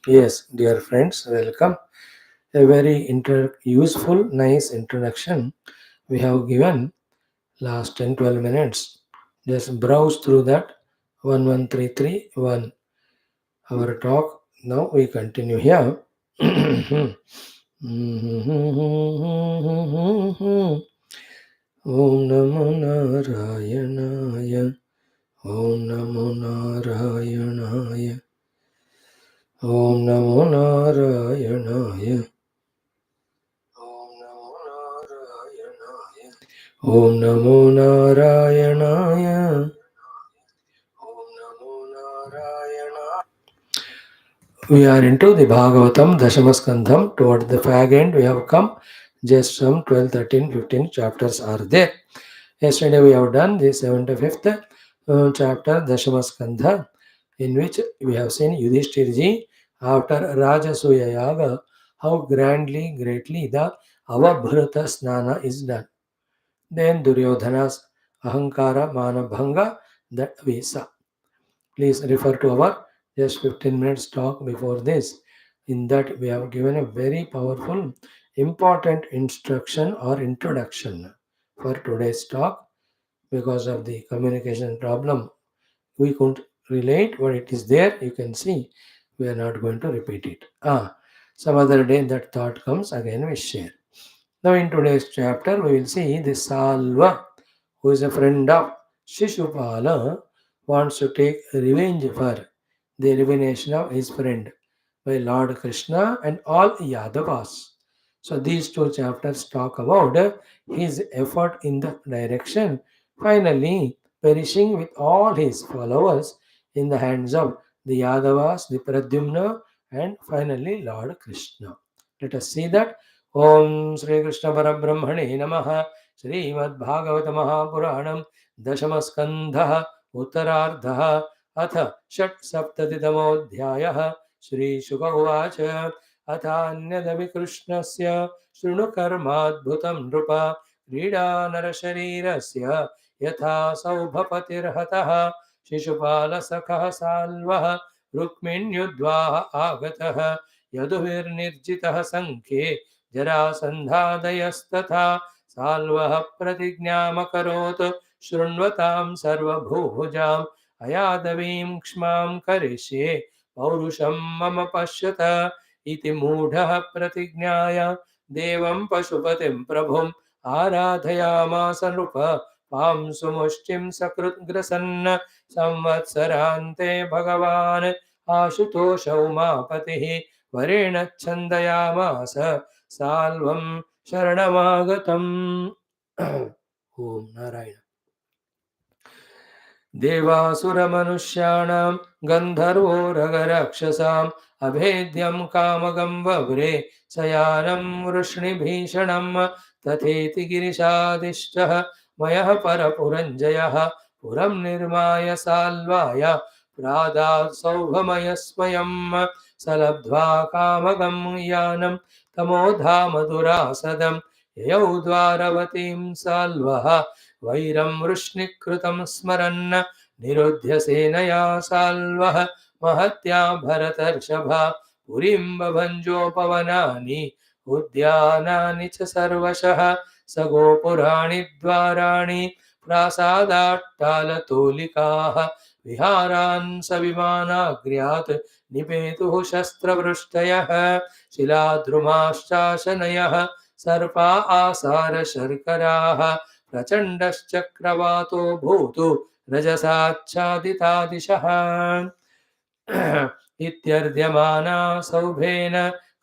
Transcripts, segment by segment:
Yes, dear friends, welcome. A very useful, nice introduction we have given last 10-12 minutes. Just browse through that 11331 our talk. Now we continue here. Om Namo Narayanaya. Om Namo Narayanaya. Om Namo Narayanaya. Om Namo Narayanaya. Om Namo Narayanaya. Om Namo Narayana. We are into the Bhagavatam Dashama Skandham. Toward the fag end, we have come. Just some 12, 13, 15 chapters are there. Yesterday we have done the 75th chapter Dashama Skandha, in which we have seen Yudhishthirji after Rajasuya Yaga, how grandly, greatly the Avabhrata Snana is done. Then Duryodhana's Ahankara Manabhanga that we saw. Please refer to our just 15 minutes talk before this. In that we have given a very powerful, important instruction or introduction for today's talk. Because of the communication problem, we couldn't relate, but it is there. You can see. We are not going to repeat it. Some other day that thought comes again. We share. Now in today's chapter, we will see the Salva, who is a friend of Shishupala, wants to take revenge for the elimination of his friend by Lord Krishna and all Yadavas. So these two chapters talk about his effort in the direction, finally perishing with all his followers in the hands of the Yadavas, the Pradyumna, and finally Lord Krishna. Let us see that. Om Shri Krishna Parabrahmane Namaha. Srimad Bhagavata Mahapuranam Dashama Skandha Uttarardha Atha Shat Saptatitamo Shri Shuka Uvacha Athanyadavi Krishnasya Shrunu Karmadbhutam Nrupa Krida Narasharirasya Yatha Saubhapatirhataha Shishupala Sakha Salvaha Rukminyudvaha Agataha Yaduvirnirjitaha Sankhe Jarasandhadayasthatha Salvaha Pratignyamakarot Shrunvatam Sarvabhujam Ayadavim Kshmam Karishe पौरुषं मम पश्यत इति मूढः प्रतिज्ञाय देवं पशुपतिं प्रभुम् आराधयामास नृप पांसुमुष्टिं सकृद्ग्रसन् संवत्सरान्ते भगवान् आशुतोष उमापतिः वरेण छन्दयामास साल्वं शरणमागतम्. ओम नारायण. देवासुरमनुष्याणां गन्धर्वोरगराक्षसाम् अभेद्यं कामगं वव्रे शयानं वृष्णिभीषणं तथेति गिरिशादिष्टः मयः परपुरञ्जयः पुरं निर्माय साल्वाय प्रादात् सौभमयस्मयं सलब्ध्वा कामगं यानं तमोधामधुरासदं ययौ द्वारवतीं साल्वः वैरं वृष्णिकृतं स्मरन् निरुध्य सेनया साल्वः महत्या भरतर्षभा पुरीं बभञ्जोपवनानि उद्यानानि च सर्वशः स गोपुराणि द्वाराणि प्रासादाट्टालतोलिकाः विहारान् स विमानाग्र्यात् निपेतुः शस्त्रवृष्टयः शिलाद्रुमाश्चाशनयः सर्पा आसार शर्कराः प्रचण्डश्चक्रवातो भूतु रजसाच्छादिता दिशः इत्यर्ध्यमाना सौभेन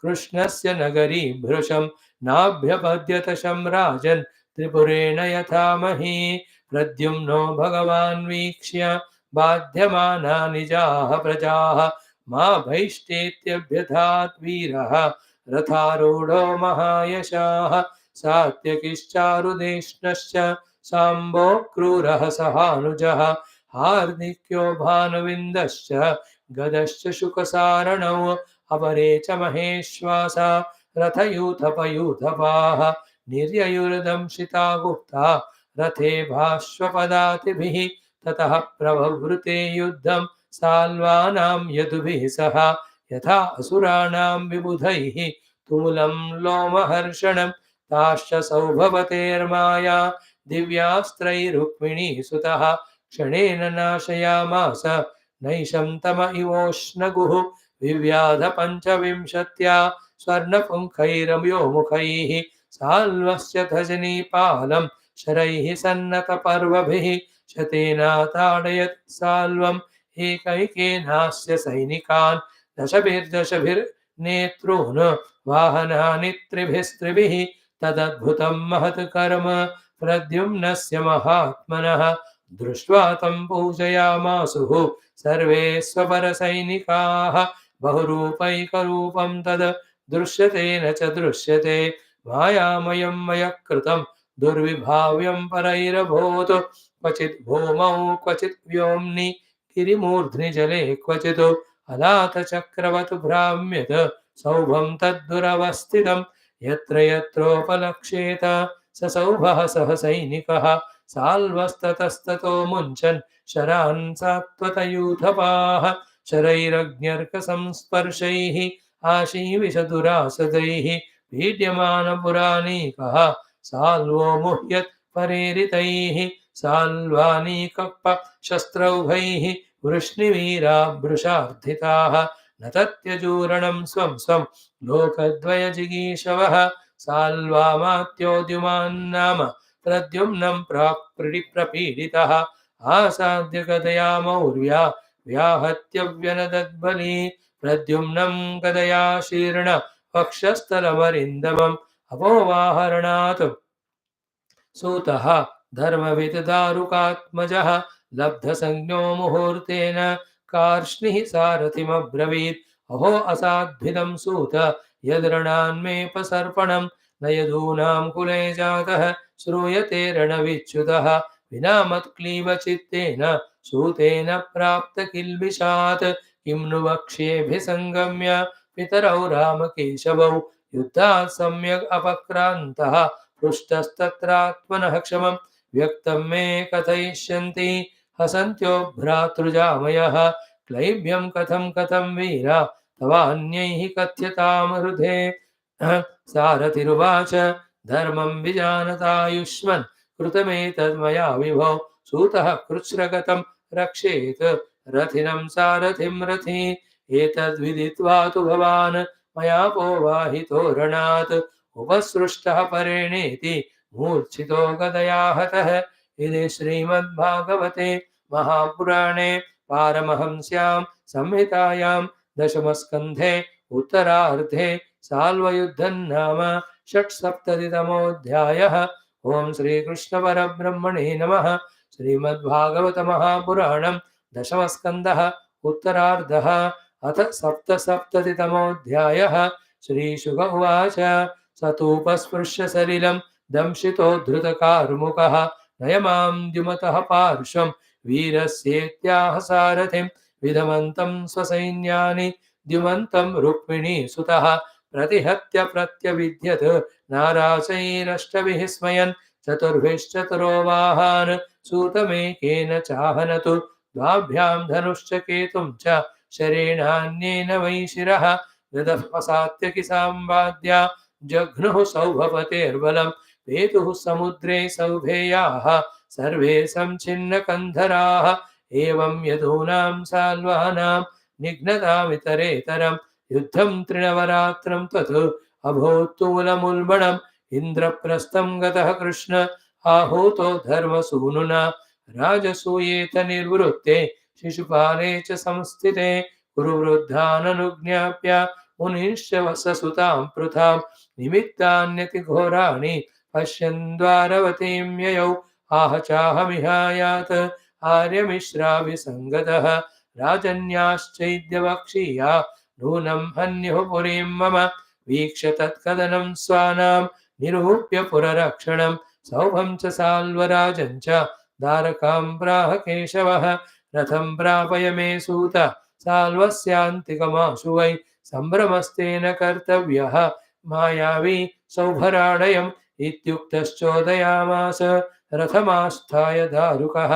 कृष्णस्य नगरी भृशं नाभ्यपद्यत शम्राजन् त्रिपुरेण यथा मही प्रद्युम्नो भगवान् वीक्ष्य बाध्यमाना निजाः प्रजाः मा भैष्टेत्यभ्यधात् वीरः रथारूढो महायशाः सात्यकिश्चारुदेष्णश्च साम्बो क्रूरः सहानुजः हार्दिक्यो भानुविन्दश्च गदश्च शुकसारणौ अपरे च महेश्वासा रथयूथपयूथपाः निर्ययुर्दंशिता गुप्ता रथे भाष्वपदातिभिः ततः प्रववृते युद्धं साल्वानां यदुभिः सह यथा असुराणां विबुधैः तूलं लोमहर्षणं ताश्च सौभवतेर्माया दिव्यास्त्रैरुक्मिणी सुतः क्षणेन नाशयामास नैशं तम इवोष्णगुः विव्याध पञ्चविंशत्या स्वर्णपुङ्खैरव्योमुखैः साल्वस्य धजनीपालं शरैः सन्नतपर्वभिः शतेना ताडयत् साल्वम् एकैकेनास्य सैनिकान् दशभिर्दशभिर्नेतॄन् वाहनानि त्रिभिस्त्रिभिः तदद्भुतं महत् कर्म प्रद्युम्नस्य महात्मनः दृष्ट्वा तं पूजयामासुः सर्वे स्वपरसैनिकाः बहुरूपैकरूपं तद् दृश्यते न च दृश्यते मायामयं मयः कृतं दुर्विभाव्यं परैरभूत् क्वचित् भूमौ क्वचित् व्योम्नि गिरिमूर्ध्नि जले क्वचित् अलातचक्रवत् भ्राम्यत् सौभं तद्दुरवस्थितं यत्र यत्रोपलक्ष्येत स सौभः सह सैनिकः साल्वस्ततस्ततो मुञ्चन् शरान् सात्वतयूथपाः शरैरग्न्यर्कसंस्पर्शैः आशीविशदुरासदैः पीड्यमानपुराणीकः साल्वो मुह्यत् परेरितैः साल्वानीकप्प शस्त्रौघैः वृष्णिवीराभृशार्थिताः न तत्यजूरणं स्वं स्वं लोकद्वयजिगीषवः साल्वामात्योद्युमान्नाम प्रद्युम्नं प्रपीडितः आसाद्य गदया मौर्या व्याहत्यव्यनदद्बली प्रद्युम्नं गदया शीर्ण वक्षस्थलमरिन्दमम् अपोवाहरणात् सूतः धर्मवित् दारुकात्मजः लब्धसंज्ञो मुहूर्तेन कार्ष्णिः सारथिमब्रवीत् अहो असाद्भिदं सूत यद्रणान्मेपसर्पणं न यदूनां कुले जातः श्रूयते रणविच्युतः विना मत्क्लीबचित्तेन सूतेन प्राप्त किल्बिषात् किं नु वक्ष्येऽभिसङ्गम्य पितरौ रामकेशवौ युद्धात् सम्यक् अपक्रान्तः पृष्टस्तत्रात्मनः क्षमं व्यक्तं मे कथयिष्यन्ति हसन्त्यो भ्रातृजामयः क्लैब्यं कथं कथं वीर तवान्यैः कथ्यतां हृदे सारथिरुवाच धर्मं विजानतायुष्मन् कृतमेतन्मया विभो सूतः कृच्छ्रगतं रक्षेत् रथिनं सारथिं रथि एतद्विदित्वा तु भवान् मया पोवाहितो रणात् उपसृष्टः परेणेति मूर्छितो गदया हतः इति श्रीमद्भागवते महापुराणे पारमहंस्यां संहितायां दशमस्कन्धे उत्तरार्धे साल्वयुद्धं नाम षट्सप्ततितमोऽध्यायः। ओं श्रीकृष्णपरब्रह्मणे नमः। श्रीमद्भागवत महापुराणं दशमस्कन्धः उत्तरार्धः अथ सप्तसप्ततितमोऽध्यायः। श्रीशुक उवाच सतूपस्पृश्य सलिलं दंशितो धृतकार्मुकः नयमां द्युमतः पार्श्वं वीरस्येत्याह सारथिं विधमन्तं स्वसैन्यानि द्युमन्तं रुक्मिणी सुतः प्रतिहत्य प्रत्यविद्यत् नाराचैरष्टभिः स्मयन् चतुर्भिश्चतुरोवाहान् सूतमेकेन चाहनतु द्वाभ्यां धनुश्च केतुं च शरेणान्येन वै शिरः गदःपसात्य किसाम्बाद्या जघ्नुः सौभपतेर्बलं पेतुः समुद्रे सौभेयाः सर्वे संच्छिन्नकन्धराः एवं यदूनां साल्वानां निघ्नतामितरेतरं युद्धं त्रिणवरात्रं तत् अभूत्तूलमुल्बणम् इन्द्रप्रस्थं गतः कृष्ण आहूतो धर्मसूनुना राजसूयेत निर्वृत्ते शिशुपाले च संस्थिते कुरुवृद्धाननुज्ञाप्य मुनिश्च वससुतां पृथां निमित्तान्यतिघोराणि पश्यन् द्वारवतीं ययौ आह चाहमिहायात् आर्यमिश्राभिसङ्गतः राजन्याश्चैद्यवक्षीया नूनं हन्युः पुरीं मम वीक्ष्य तत्कदनं स्वानां निरूप्य पुररक्षणं सौभं च साल्वराजं च दारकां प्राह केशवः रथं प्रापय मे सूत साल्वस्यान्तिकमाशु वै सम्भ्रमस्तेन कर्तव्यः मायावी सौभराडयम् इत्युक्तश्चोदयामास रथमास्थाय दारुकः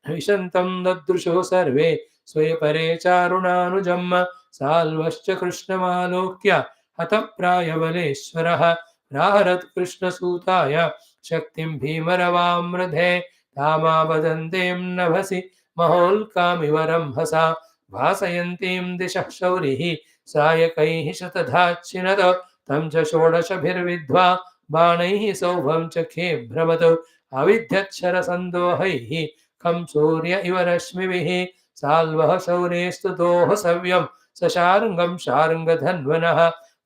विशन्तं ददृशुः सर्वे स्वयपरे चारुणानुजम् साल्वश्च कृष्णमालोक्य हतप्रायबलेश्वरः प्राहरत् कृष्णसूताय शक्तिं भीमरवामृधे तामा वदन्तीं नभसि महोल्कामिव रम्भसा भासयन्तीं दिशः शौरिः सायकैः शतधाच्छिनत तं च षोडशभिर्विद्ध्वा बाणैः सौभं च खेभ्रमत् अविध्यच्छरसन्दोहैः खं सूर्य इव रश्मिभिः साल्वः शौरेस्तुतोः सव्यं सशार्ङ्गं शार्ङ्गधन्वनः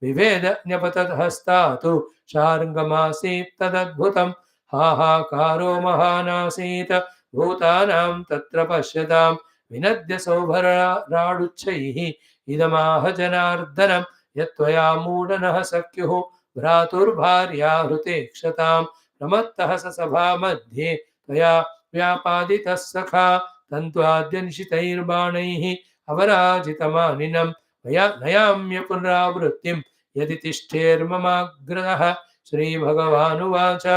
विभेद न्यपतद्हस्तातु शार्ङ्गमासीत् तदद्भुतं हाहाकारो महानासीत् भूतानां तत्र पश्यतां विनद्य सौभराडुच्छैः इदमाह जनार्दनं यत्त्वया मूढनः सख्युः भ्रातुर्भार्या हृते प्रमत्तः स सभामध्ये त्वया व्यापादितः सखा तन्त्वाद्य निशितैर्बाणैः अवराजितमानिनं मया नयाम्य पुनरावृत्तिं यदि तिष्ठेर्ममाग्रहः श्रीभगवानुवाच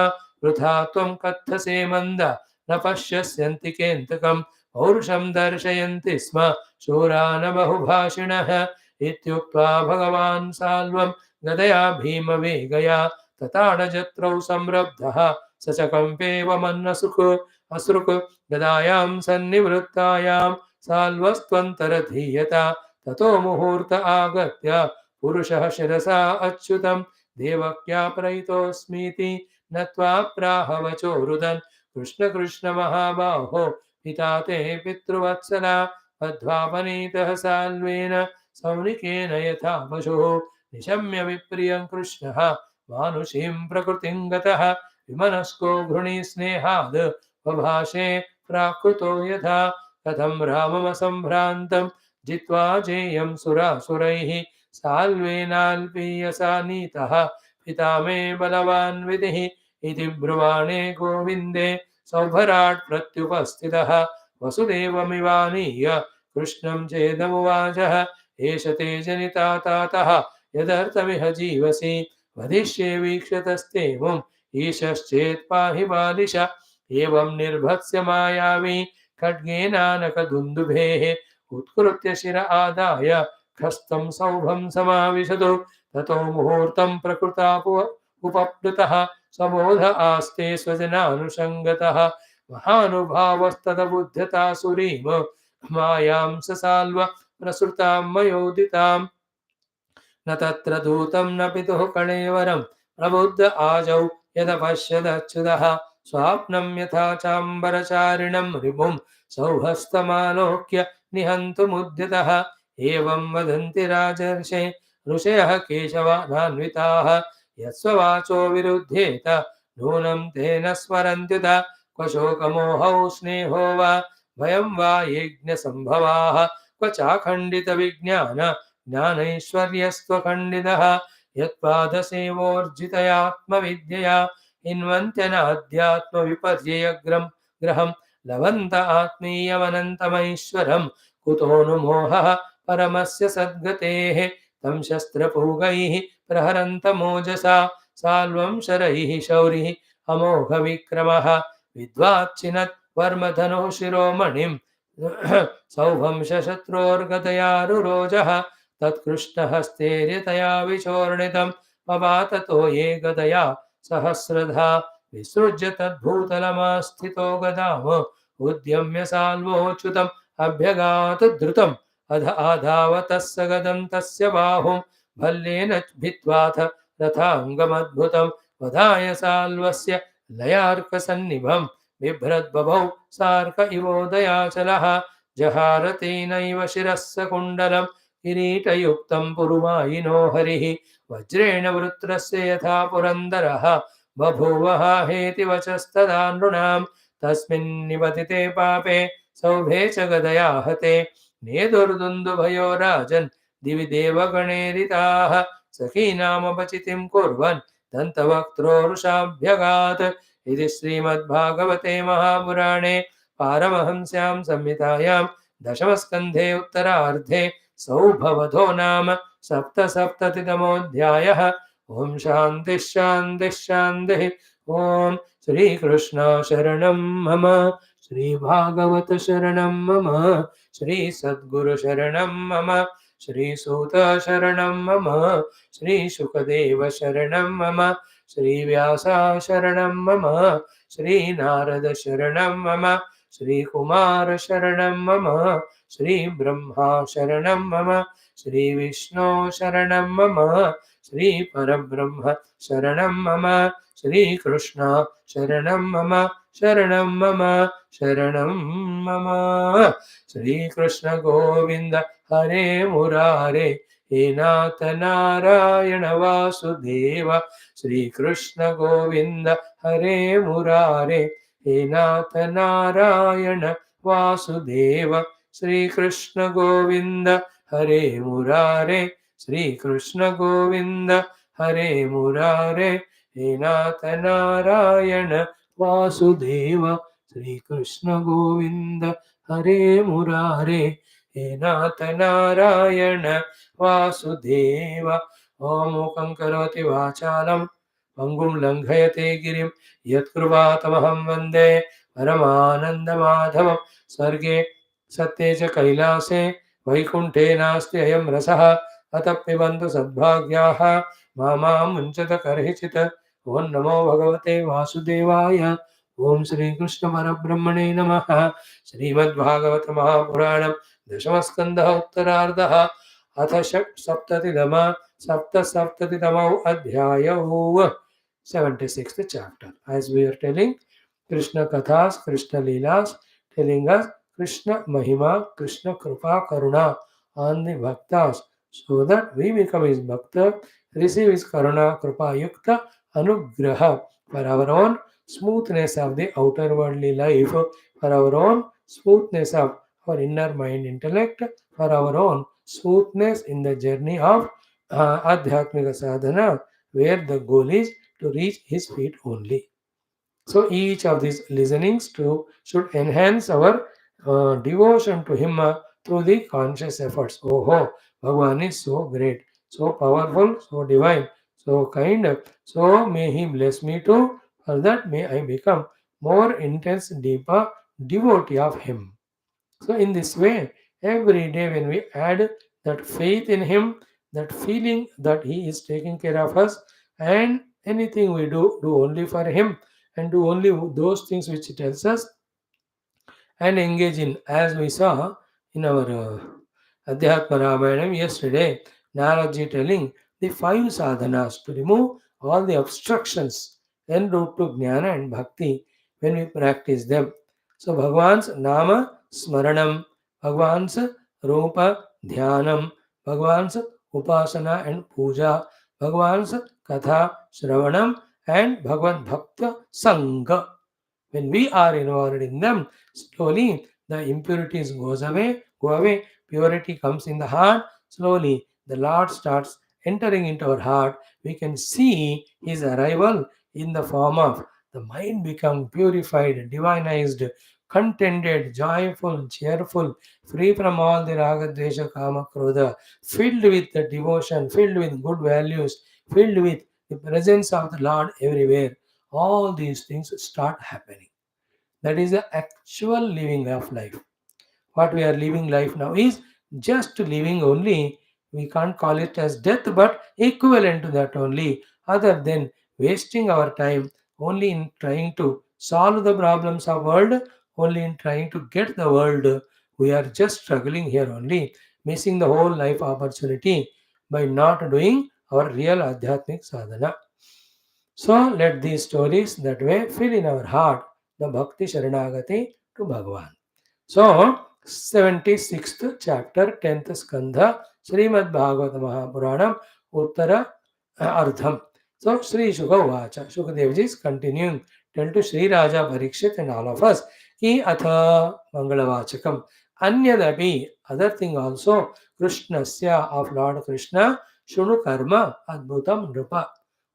वृथा त्वं कथसे मन्द न पश्यस्यन्ति केन्तकं पौरुषं दर्शयन्ति स्म शूरा न बहुभाषिणः इत्युक्त्वा भगवान् साल्वं गदया भीमवेगया तताडजत्रौ संरब्धः स च कम्पेव मन्नसुक् असृक् गदायां सन्निवृत्तायां साल्वस्त्वन्तरधीयता ततो मुहूर्त आगत्य पुरुषः शिरसा अच्युतं देवक्या प्रयितोऽस्मीति नत्वा प्राह वचो रुदन् कृष्ण कृष्ण महाबाहो पिता ते पितृवत्सला बद्ध्वापनीतः साल्वेन सौनिकेन यथा पशुः निशम्य विप्रियं कृष्णः मानुषीं प्रकृतिं गतः विमनस्को घृणी स्नेहाद् वभाषे प्राकृतो यथा कथं राममसम्भ्रान्तं जित्वा जेयं सुरासुरैः साल्वेनाल्पीयसा नीतः पिता मे बलवान् विधिः इति ब्रुवाणे गोविन्दे सौभराट् प्रत्युपस्थितः वसुदेवमिवानीय कृष्णं चेदमुवाचः एष ते जनिता तातः यदर्थमिह जीवसि वदिष्ये वीक्षतस्तेमुम् ईशश्चेत् पाहि बालिश एवं निर्भत्स्य मायावी खड्गेनानकदुन्दुभेः उत्कृत्य शिर आदाय खस्तं सौभं समाविशतु ततो मुहूर्तं उपप्लुतः सबोध आस्ते स्वजनानुषङ्गतः महानुभावस्तदबुध्यता सुरीम मायां ससाल्व प्रसृतां मयोदिताम् न तत्र दूतं न पितुः कणेवरं प्रबुद्ध आजौ यदपश्यदच्युतः स्वाप्नं यथा चाम्बरचारिणं रिपुं सौहस्तमालोक्य निहन्तुमुद्यतः एवं वदन्ति राजर्षे ऋषयः केशवानान्विताः यत्स्ववाचो विरुध्येत नूनं तेन स्मरन्त्युत क्व शोकमोहौ स्नेहो वा भयं वा यज्ञसम्भवाः क्व चाखण्डितविज्ञान ज्ञानैश्वर्यस्त्वखण्डितः यत्पादसेवोर्जितयात्मविद्यया हिन्वन्त्यनाध्यात्मविपर्ययग्रं ग्रहं लभन्त आत्मीयमनन्तमैश्वरं कुतो नु मोहः परमस्य सद्गतेः तं शस्त्रपूगैः प्रहरन्तमोजसा साल्वं शरैः शौरिः अमोघविक्रमः विद्वाच्चिनत् वर्मधनुः शिरोमणिं सौभं शत्रोर्गदयारुरोजः तत्कृष्णहस्तेर्यतया विचोर्णितं पपाततो ये गदया सहस्रधा विसृज्य तद्भूतलमास्थितो गदाम उद्यम्य साल्वोच्युतम् अभ्यगात द्रुतम् अध आधावतः स गदं तस्य बाहुं भल्लेन भित्त्वाथ रथाङ्गमद्भुतं वधाय साल्वस्य लयार्कसन्निभं बिभ्रद्बभौ सार्क इवोदयाचलः जहारतेनैव शिरस्य कुण्डलं किरीटयुक्तं पुरुमायिनो हरिः वज्रेण वृत्रस्य यथा पुरन्दरः बभूवः हेति वचस्तदा नृणां तस्मिन्निपतिते पापे सौभे च गदया हते नेदुर्दुन्दुभयो राजन् दिवि देवगणेरिताः सखीनामपचितिं कुर्वन् दन्तवक्त्रोरुषाभ्यगात् इति श्रीमद्भागवते महापुराणे पारमहंस्यां संहितायां दशमस्कन्धे उत्तरार्धे सौभवधो नाम सप्तसप्ततितमोऽध्यायः। ओम शान्तिः शान्तिः शान्तिः। ओम श्रीकृष्ण शरणं मम। Shri Bhagawata Sharanam Mama, Shri Sadguru Sharanam Mama, Shri Suta Sharanam Mama, Shri Shukadeva Sharanam Mama, Shri Vyasa Sharanam Mama, Shri Narada Sharanam Mama, Shri Kumara Sharanam Mama, Shri Brahma Sharanam Mama, Shri Vishnu Sharanam Mama, Shri Parabrahma Sharanam Mama, Shri Krishna Sharanam Mama, Sharanam Mama, Sharanam Mama, Shri Krishna Govinda Hare Murare, He Nath Narayana Vasudeva, Shri Krishna Govinda Hare Murare, He Nath Narayana Vasudeva, Shri Krishna Govinda Hare Murare, Shri Krishna Govinda Hare Murare, He Nath Narayana Vasudeva, Shri Krishna Govinda Hare Murare, He Nath Narayana Vasudeva. Om Mukam Karoti Vachalam Pangum Langhayate Girim Yatkurvatamaham Vande Paramananda Sarge Satyeja Kailase Vaikunte Nasti Ayam Rasaha Atapibantu Sadbhagyaha Mama Munchata Karhichita Om Namo Bhagavate Vasudevaya Om Shri Krishna Parabrahmane Namaha Srimad Bhagavata Mahapuranam Dashamaskandha Uttarardha Atha Saptatidama Sapta Saptatidamau Adhyayau 76th chapter. As we are telling Krishna Kathas, Krishna Leelas, telling us Krishna Mahima, Krishna Kripa Karuna on the Bhaktas, so that we become his Bhakta, receive his Karuna Kripa Yukta Anugraha for our own smoothness of the outer worldly life, for our own smoothness of our inner mind intellect, for our own smoothness in the journey of Adhyatmika Sadhana, where the goal is to reach his feet only. So each of these listenings to should enhance our devotion to him through the conscious efforts. Oh, ho, Bhagavan is so great, so powerful, so divine, so kind. So may he bless me too. For that may I become more intense, deeper devotee of him. So, in this way, every day when we add that faith in Him, that feeling that He is taking care of us, and anything we do, do only for Him and do only those things which He tells us, and engage in, as we saw in our Adhyatma Ramayanam yesterday, Naraji telling the five sadhanas to remove all the obstructions en route to Jnana and Bhakti when we practice them. So Bhagwan's Nama Smaranam, Bhagwan's Rupa Dhyanam, Bhagwan's Upasana and Puja, Bhagwan's Katha Shravanam and Bhagavad Bhakta Sangha. When we are involved in them, slowly the impurities go away, purity comes in the heart. Slowly the Lord starts entering into our heart. We can see his arrival in the form of the mind become purified, divinized, contented, joyful, cheerful, free from all the raga, dvesha, kama, krodha, filled with the devotion, filled with good values, filled with the presence of the Lord everywhere. All these things start happening. That is the actual living of life. What we are living life now is just living only. We can't call it as death, but equivalent to that only, other than wasting our time only in trying to solve the problems of world, only in trying to get the world. We are just struggling here only, missing the whole life opportunity by not doing our real adhyatmic sadhana. So let these stories that way fill in our heart the Bhakti Sharanagati to Bhagavan. So 76th chapter, 10th Skandha, Srimad Bhagavata Mahapuranam, Uttara Ardham. So Sri Shukha Vacha, Shukadevji is continuing, tell to Sri Raja Parikshit and all of us, Ki Atha Mangalavachakam. Anyadapi, other thing also, Krishnasya of Lord Krishna, Shunu Karma, Adbhutam Nrupa.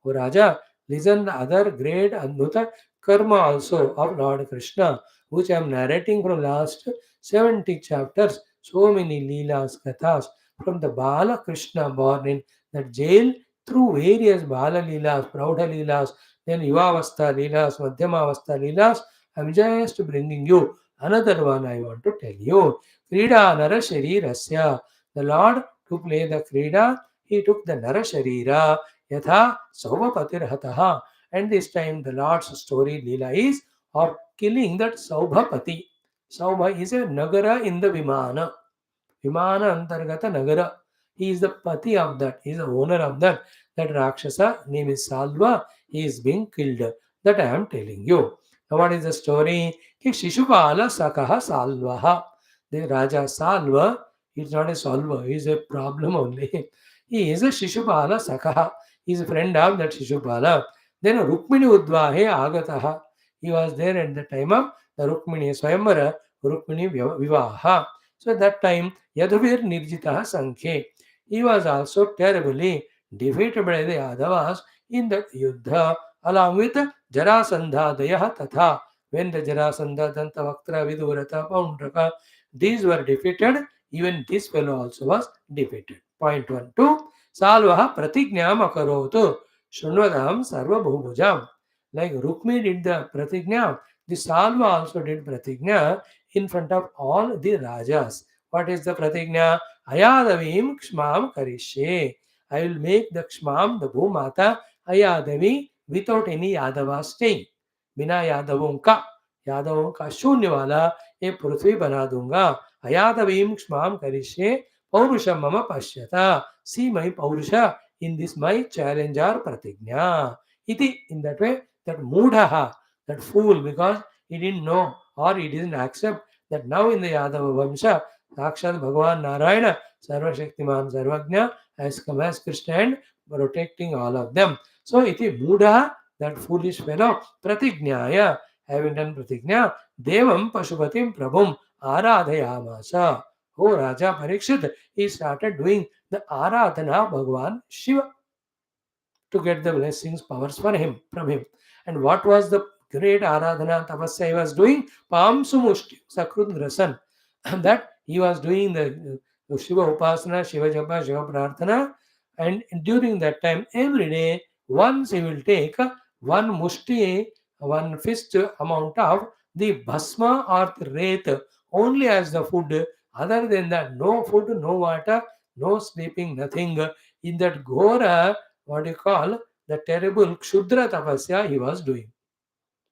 O Raja, listen the other great Adbhuta karma also of Lord Krishna, which I am narrating from last 70 chapters. So many Leelas, Kathas, from the Bala Krishna born in that jail through various Bala Leelas, Praudha Leelas, then Yuvavastha Leelas, Madhyamavastha Leelas. I am just bringing you Another one I want to tell you. Krida Nara Sharirasya. The Lord to play the Krida, he took the Nara Sharira. Yatha Saubhapatir Hataha. And this time the Lord's story Leela is of killing that Saubhapati. Saubha is a Nagara in the Vimana. Vimana Antargata Nagara. He is the Pati of that. He is the owner of that. That Rakshasa name is Salva. He is being killed. That I am telling you. Now what is the story? Ki Shishupala Sakaha Salvaha. The Raja Salva, he is not a solver. He is a problem only. He is a Shishupala Sakaha. He is a friend of that Shishupala. Then Rukmini Udvahe Agataha. He was there at the time of the Rukmini Swayamvara, Rukmini Vivaha. So at that time, Yadavir Nirjitaha Sankhe. He was also terribly defeated by the Yadavas in that Yuddha along with Jarasandha Dayaha Tatha. When the Jarasandha, Dantavaktra, Vidurata, Paundraka, these were defeated, even this fellow also was defeated. Point 1. 2. Salvaha Pratignyam Akarotu Shunvadam Sarva Bhubujam. Like Rukmi did the Pratignya, the Salva also did Pratignya in front of all the Rajas. What is the Pratignya? Ayadavim Kshmam Karishe. I will make the Kshmam, the Bhumata, Ayadavi without any Yadava staying. बिना यादवों का शून्य वाला ये पृथ्वी बना दूंगा अयादवीं क्ष्माम करिष्ये पौरुषम मम पश्यता सी मई पौरुष in this my challenge or pratignya iti. In that way that mudhaha, that fool, because he didn't know or he didn't accept that now in the Yadava Vamsha Sakshat Bhagavan Narayana Sarva Shaktiman Sarvajna has come as Krishna and protecting all of them. So iti mudha, that foolish fellow, pratignyaya, having done pratignya, devam pashupatim prabhum aradhayamasa. Oh Raja Parikshit, he started doing the aradhana Bhagavan Shiva to get the blessings, powers for him, from him. And what was the great aradhana tapasya he was doing? Pamsu mushti sakrut grasan. And that he was doing the Shiva upasana, Shiva japa, Shiva prarthana. And during that time, every day, once he will take one mushti, one fist amount of the bhasma or the wraith only as the food. Other than that, no food, no water, no sleeping, nothing. In that Ghora, what you call the terrible Kshudra tapasya he was doing.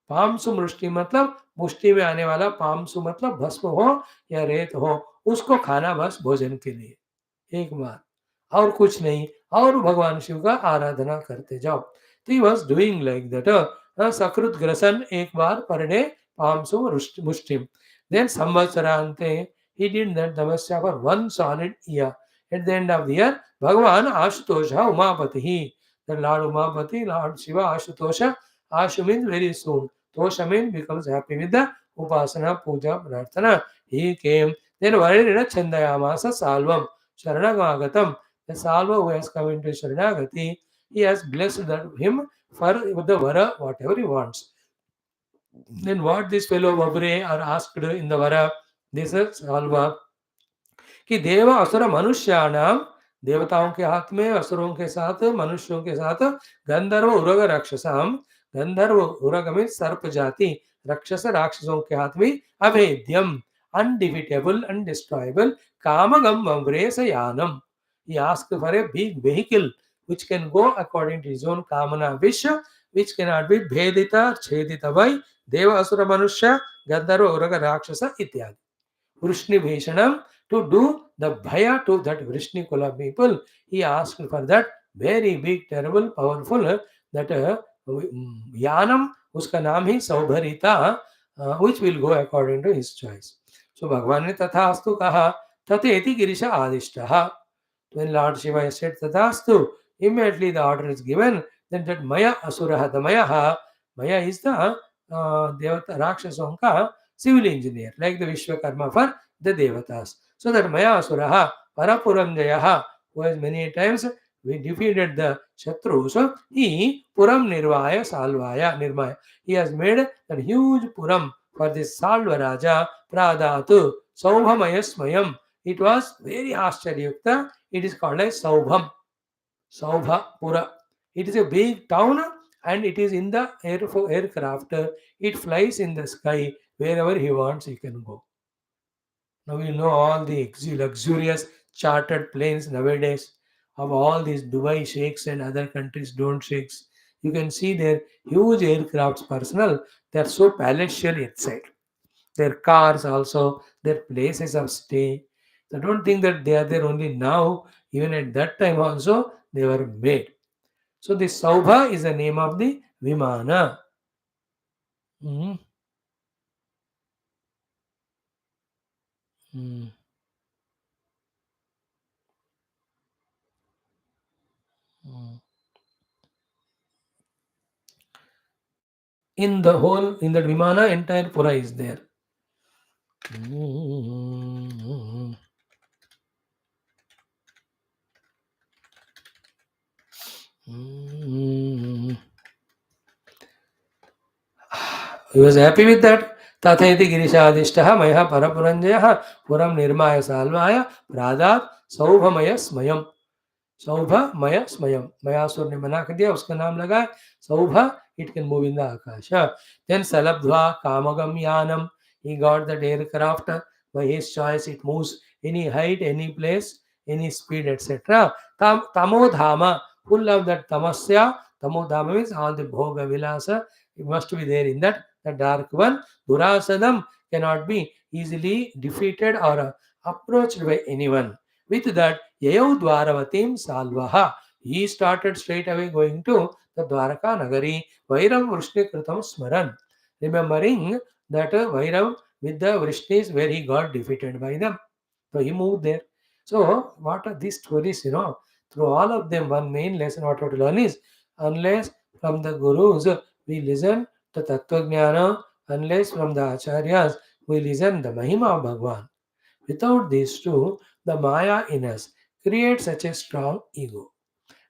पामसु मुष्टि मतलब मुष्टि में आने वाला पामसु मतलब भस्म हो या रेत हो उसको खाना बस भोजन के लिए एक बार और कुछ नहीं और भगवान शिव का आराधना करते जाओ. तो he was doing like that सकृत ग्रसन एक बार पर डे पामसु मुष्टि. देन संवत्सरांते he did that tapasya for one solid year. At the end of the year, Bhagavan Ashutosha Umapati, the Lord Umapati, Lord Shiva Ashutosha. Ashu means very soon. Tosha means becomes happy with the Upasana, Puja, Prarthana. He came. Then Varirina Chandayamasa Salvam, Sharanagagatam. The Salva who has come into Sharanagati, he has blessed him for the Vara, whatever he wants. Then what this fellow Vabre are asked in the Vara, this is Salva. कि देव असुर मनुष्याणाम, देवताओं के हाथ में, असुरों के साथ, मनुष्यों के साथ, गंधर्व उरग राक्षसाम, गंधर्व उरग में सर्प जाति, राक्षस राक्षसों के हाथ में अभेद्यम, undefeatable, undestroyable, कामगम वम्रेशयानम. He asked for a big vehicle which can go according to his own kamana wish, which cannot be bhedita, chedita by deva asura manusya, gandharva uraga rakshasa ityadi. Vrishni Bhishanam, to do the bhaya to that Vrishni Kula people. He asked for that very big, terrible, powerful, that Yanam, uska naam hi Saubharita, which will go according to his choice. So Bhagavan ne tathastu kaha, tateti girisha adishtaha. When Lord Shiva said tathastu, immediately the order is given, then that Maya Asuraha, the Maya is the Devata Rakshasam ka civil engineer, like the Vishwakarma for the Devatas. So that Maya Asuraha, Parapuramjayaha, who has many times we defeated the Shatrus, he Puram Nirvaya Salvaya Nirmaya. He has made that huge Puram for this Salva Raja Pradatu Saubhamaya Smayam. It was very Ascharyukta. It is called as Saubham. Saubha Pura. It is a big town and it is in the aircraft. It flies in the sky Wherever he wants, he can go. Now you know all the luxurious chartered planes nowadays of all these Dubai sheikhs and other countries don't sheikhs. You can see their huge aircrafts personnel. They are so palatial inside. Their cars also, their places of stay. So don't think that they are there only now. Even at that time also they were made. So the Saubha is the name of the Vimana. Mm, mm, mm. In the whole, in the Vimana, entire Pura is there. Mm, mm. He was happy with that. Tathayati Girishadishtaha Maya Parapuranjaya Puram Nirmaya Salvaya Pradat Saubhamaya Smayam. सौभ मय स्मयम मयासुर ने मना कर दिया उसका नाम लगा Saubha it can move in the आकाश then सलब्ध्वा कामगम यानम he got that aircraft by his choice it moves any height any place any speed etc tamodhama full of that tamasya tamodhama means all the bhoga vilasa it must be there in that the dark one durasadam cannot be easily defeated or approached by anyone with that Yayau Dwaravatim Salvaha. He started straight away going to the Dwaraka Nagari, Vairam Vrishni Kritam Smaran, remembering that Vairam with the Vrishnis where he got defeated by them. So he moved there. So what are these stories, through all of them, one main lesson what we have to learn is, unless from the Gurus we listen to Tattva Jnana, unless from the Acharyas we listen the Mahima of Bhagwan. Without these two, the Maya in us creates such a strong ego.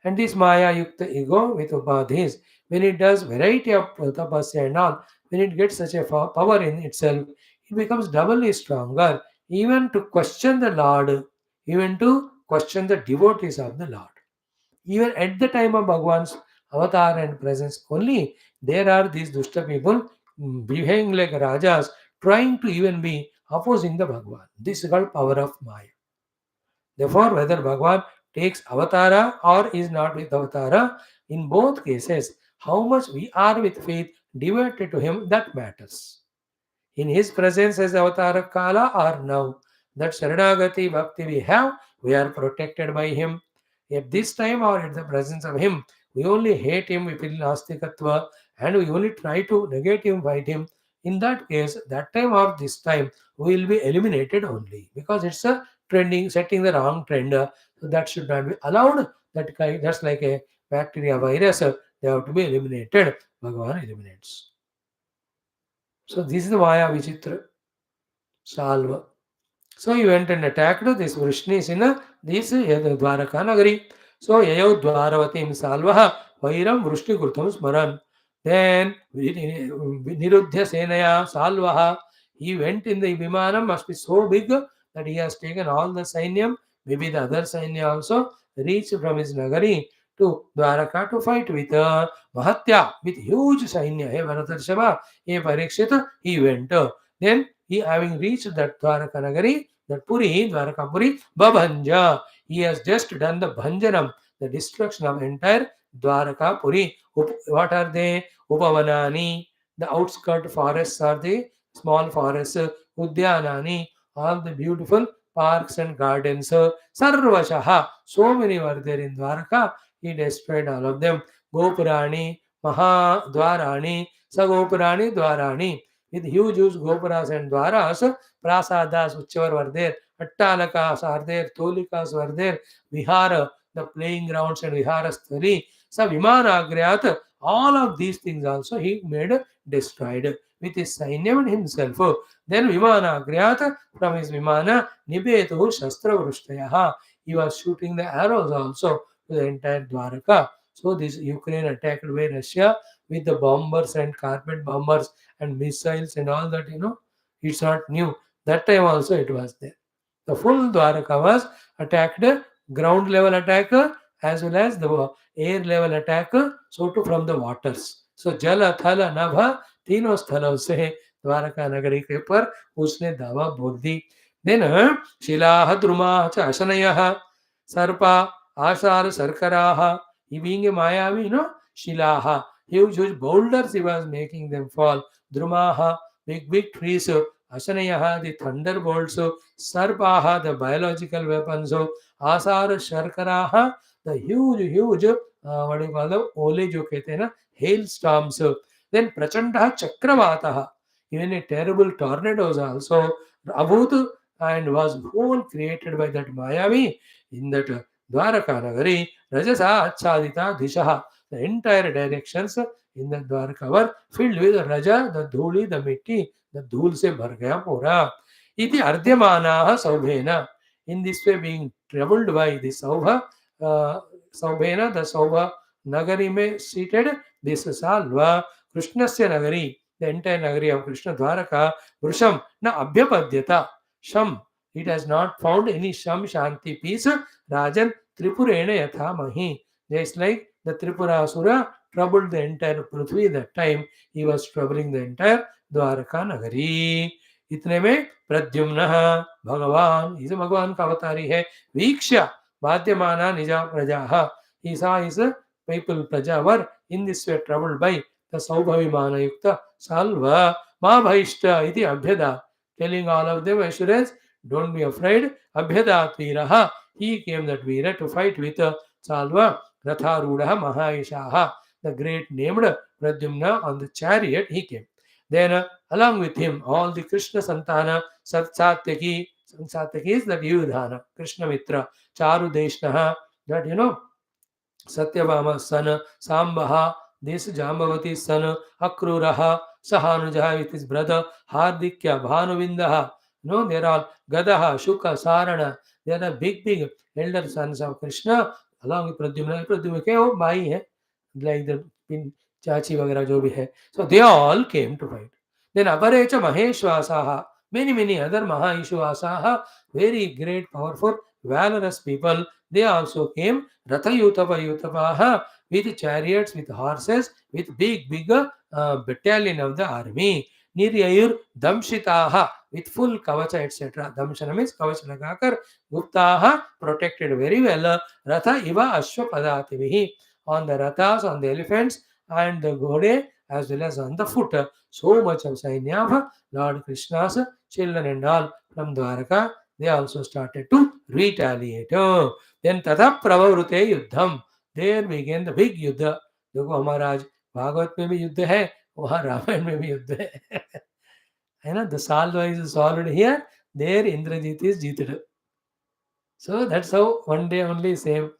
And this Maya Yukta ego with Upadhis, when it does variety of tapasya and all, when it gets such a power in itself, it becomes doubly stronger, even to question the Lord, even to question the devotees of the Lord. Even at the time of Bhagwan's avatar and presence only, there are these dushta people behaving like rajas, trying to even be opposing the Bhagwan. This is called power of Maya. Therefore, whether Bhagwan takes avatara or is not with avatara, in both cases, how much we are with faith devoted to him, that matters. In his presence as avatara kala or now, that Sharanagati bhakti we have, we are protected by him. At this time or at the presence of him, we only hate him, we feel nastikatva, and we only try to negate him, fight him. In that case, that time or this time, we will be eliminated only because it's a trending, setting the wrong trend. So that should not be allowed. That kind, that's like a bacteria virus. They have to be eliminated. Bhagavan eliminates. So this is the Maya Vichitra Salva. So he went and attacked this Vrishnis in this Dwaraka Nagari. So Yayau Dwaravatim Salvaha Vairam Vrishni Kurtam Smaran. Then Niruddha Senaya Salvaha. He went in the Vimanam, must be so big that he has taken all the Sainyam, maybe the other Sainya also, reached from his Nagari to Dwaraka to fight with Mahatya, with huge Sainya. Hey Bharatarshabha, hey Parikshita, he went. Then he having reached that Dwaraka Nagari, that Puri, Dwaraka Puri, Babhanja. He has just done the Bhanjanam, the destruction of entire Dwaraka Puri. What are they? Upavanani, the outskirt forests are the small forests, Udyanani, all the beautiful parks and gardens. Sarvashaha, so many were there in Dwaraka. He destroyed all of them. Gopurani, Maha Dwarani, Sagopurani Dwarani. With huge gopuras and dwaras, prasadas, whichever were there, attalakas are there, tolikas were there, vihara, the playing grounds and vihara sthali, sa vimanagryat, all of these things also he made destroyed with his sainyam and himself. Then vimanagryat, from his vimana, nibetu shastra vrishtayaha, he was shooting the arrows also to the entire Dwaraka. So this Ukraine attacked by Russia with the bombers and carpet bombers and missiles and all that, it's not new. That time also it was there. The full Dwaraka was attacked, ground level attack as well as the air level attack, so too from the waters. So Jala, Thala, Nabha, Tino Sthalau se Dwarka नगरी के ऊपर उसने दावा बोल दी। Then शिलाः द्रुमाः च अशनयः सर्पा आशार शर्कराः. He being a Mayavi, Shilaha, huge boulders he was making them fall. Drumaha, big trees. Ashanayaha, the thunderbolts. Sarpaha, the biological weapons. Asara Sharkaraha, the huge, what do you call them? Ole jo kehte hain na, hailstorms. Then Prachanda Chakravataha, even a terrible tornadoes also. Abhut and was whole created by that Mayavi in that Dwaraka Nagari. Rajasa Achadita Dishaha. The entire directions in the Dwarka were filled with Raja, the Dhuli, the Mitti, the Dhul se bhar gaya pura. Iti Ardhyamanaha Saubhena. In this way, being troubled by the Saubha, Saubhena, the Saubha Nagari me seated, this Salva, Krishnasya Nagari, the entire Nagari of Krishna Dwaraka, Vrusham, na Abhyapadyata, Sham. It has not found any Sham Shanti peace. Rajan Tripurena Yatha Mahi. Just like the Tripura Asura troubled the entire Prithvi that time, he was troubling the entire Dwaraka Nagari. इतने में प्रद्युम्न भगवान, इस भगवान का अवतारी है. वीक्ष्य बाध्यमाना निजा प्रजा. He saw his people प्रजा were in this way troubled by the Saubhaviman Yukta Salva Ma Bhaishta iti Abhyada, telling all of them assurance, don't be afraid. Abhyada Tviraha, he came that Veera to fight with Salva. Ratharudaha Mahaishaha, the great named Pradyumna on the chariot he came. Then along with him all the Krishna Santana, Satyaki is that Yudhana, Krishna Mitra, Charu Deshnaha, that Satyabhama's son, Sambaha, this Jambavati's son, Akruraha, Sahanujaha with his brother, Hardikya, Bhanuvindaha. They're all Gadaha, Shuka, Sarana. They are the big elder sons of Krishna. Along with Pradyumna के वो भाई है, like the चाची वगैरह जो भी है. So they all came to fight. Then अपरे च महेश्वासाः, many other Mahaishwasaः, very great, powerful, valorous people, they also came. Rathayutapaha, with chariots, with horses, with big battalion of the army. Niryayur Damshitaha, with full kavacha, etc. Damshana means kavacha lagakar, Guptaha, protected very well. Ratha iva ashwapadativihi, on the rathas, on the elephants, and the Gode, as well as on the foot. So much of Sainya of Lord Krishna's children and all from Dwaraka, they also started to retaliate. Then Tata Pravavrute Yuddham, there began the big Yuddha. देखो हमारा आज भागवत में भी युद्ध है, वहाँ रामायण में भी युद्ध है ना. The Salva is solved here, there Indrajit is jeeted. So that's how one day only same.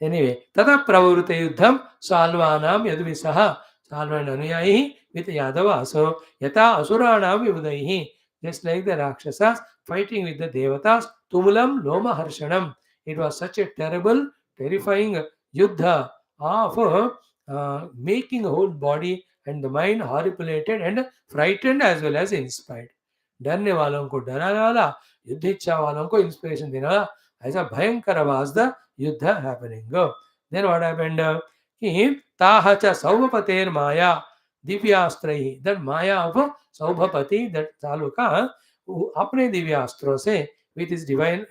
Anyway, Tata Pravavrute Yuddham Salvanam Yadvisaha, Salva and Anuyayi with Yadavas. So Yata Asuranam Yudaihi, just like the Rakshasas fighting with the Devatas, Tumulam Loma Harshanam. It was such a terrible, terrifying yuddha of making the whole body and the mind horripilated and frightened as well as inspired. डरने वालों को डराने वाला, युद्ध इच्छा वालों को inspiration देने वाला, ऐसा भयंकर वाज द युद्ध हैपनिंग. देन व्हाट हैपेंड कि ताह च सौभपतेर माया दिव्यास्त्रैः, दैट माया ऑफ सौभपति, दैट तालुका अपने दिव्यास्त्रों से विथ हिज डिवाइन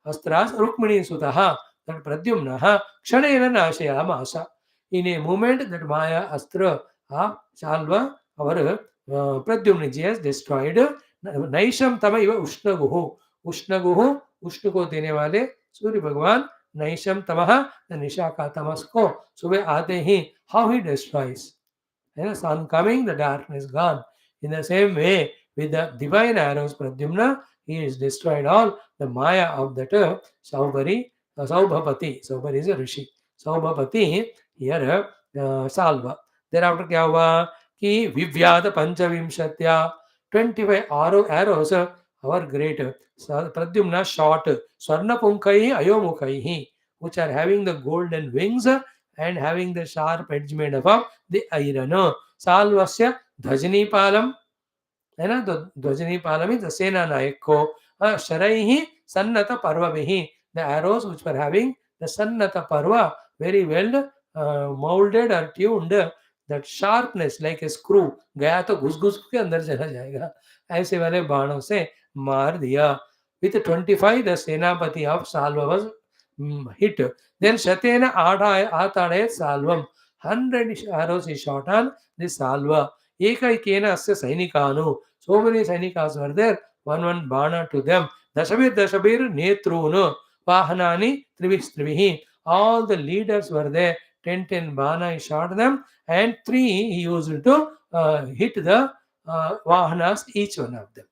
अस्त्रास रुक्मिणी सुतः, that Pradyumna Kshanena Nashayamasa. In a moment, that Maya Astra Salva, our Pradyumna ji has destroyed. Naisham Tama Iva Ushnaguhu. Ushnaguhu, Ushnuko dene wale, Surya Bhagwan, Naisham Tamaha, the Nishaka Tamasko. Subhe aate hi, how he destroys. Sun coming, the darkness gone. In the same way, with the divine arrows, Pradyumna, he is destroyed all the Maya of that Saubhari. Saubhapati, Saubhari is a rishi. Saubhapati, here Salva. Thereafter क्या हुआ कि विव्याध पंचविंशत्या 25 arrows our great Pradyumna shot Swarnapunkai Ayomukai, which are having the golden wings and having the sharp edge made of the iron. Salvasya Dhajani Palam, and the Dhajani Palam is the Sena Naiko, Sharaihi Sannata Parvabihi, the arrows which were having the Sannata Parva very well molded or tuned, that sharpness like a screw, गया तो घुस घुस के अंदर चला जाएगा, ऐसे वाले बाणों से मार दिया. With 25 the सेनापति of Salva was hit. Then Shatena Atade Salvam. 100 arrows he shot on the Salva. Ekaikena Asya Sainikanu. So many Sainikas were there. One bana to them. Dashabir Netrunu. Vahanani Trivihi. All the leaders were there. 10 bana he shot them, and 3 he used to hit the Vahanas, each one of them.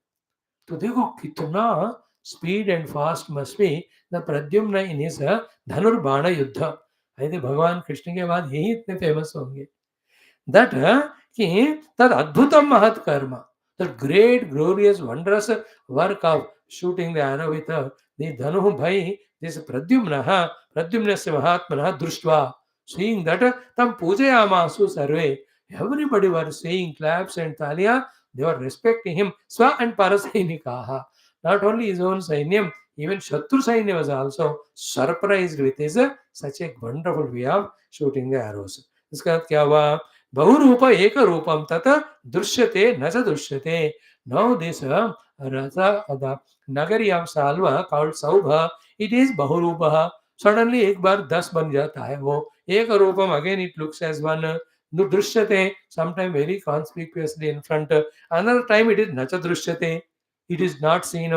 तो देखो कितना speed and fast must be the Pradyumna in his धनुर्बाण युद्ध. అయితే भगवान कृष्ण के बाद यही इतने फेमस होंगे. that कि तद अद्भुतम महत् कर्म, that great glorious wondrous work of shooting the arrow with the धनु भाई this प्रद्युम्नः प्रद्युम्नस्य महात्मनः दृष्ट्वा, seeing that tam पूजयामासु survey, everybody were saying claps and talia, they were respecting him. Swa and Parasainika. Not only his own Sainyam, even Shatru Sainya was also surprised with his such a wonderful way of shooting the arrows. इसका अर्थ क्या हुआ? बहुरूप एक रूपम तथा दृश्यते न च दृश्यते. Now this the nagari of Salva called Saubha, it is बहुरूपः. Suddenly एक बार 10 बन जाता है वो. एक रूपम, again it looks as one. Drishyate, sometimes very conspicuously in front. Another time it is nacha drishyate, it is not seen.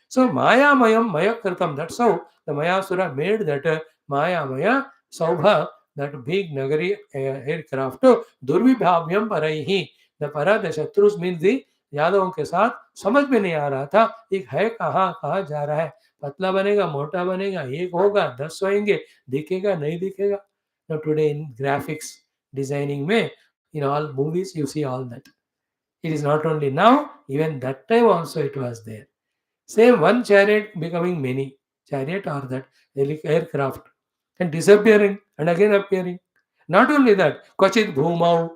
So Maya Mayam Maya Kritam, that's how the Mayasura made that Maya Maya Saubha, that big Nagari aircraft. Durvibhavyam Paraihi. The Para, the Shatrus means the यादवों के साथ समझ में नहीं आ रहा था एक है कहाँ जा रहा है, पतला बनेगा मोटा बनेगा, एक होगा 10 होंगे, दिखेगा नहीं दिखेगा. Now today in graphics designing में, in all movies you see all that. It is not only now, even that time also it was there. Same one chariot becoming many chariot or that aircraft and disappearing and again appearing. Not only that, Kvachit Bhumau,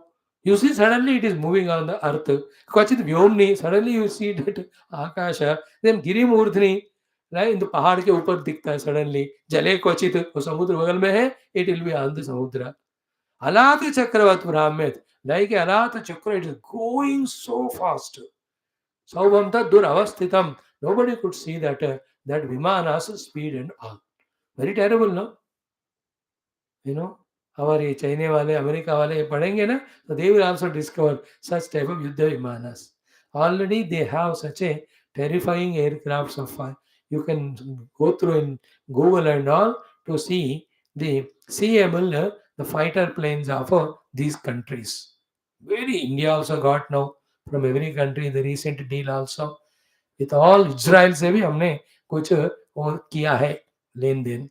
you see suddenly it is moving on the earth. Kvachit Vyomni, suddenly you see that Akasha. Then Girimurdhni, right, in the पहाड़ के ऊपर दिखता है suddenly. जले क्वचित, वो समुद्र बगल में है, it will be on the samudra. Alata Chakravat Brahmet, like Alata Chakra, it is going so fast. Saubhamta Duravasthitam, nobody could see that Vimana's speed and all. Very terrible, no? You know, our China wale, America wale padenge na, so they will also discover such type of Yuddha Vimanas. Already they have such a terrifying aircrafts of fire. You can go through in Google and all to see the seeable the fighter planes of these countries. Very India also got now from every country the recent deal also. With all Israel से भी हमने कुछ और किया है लेन then,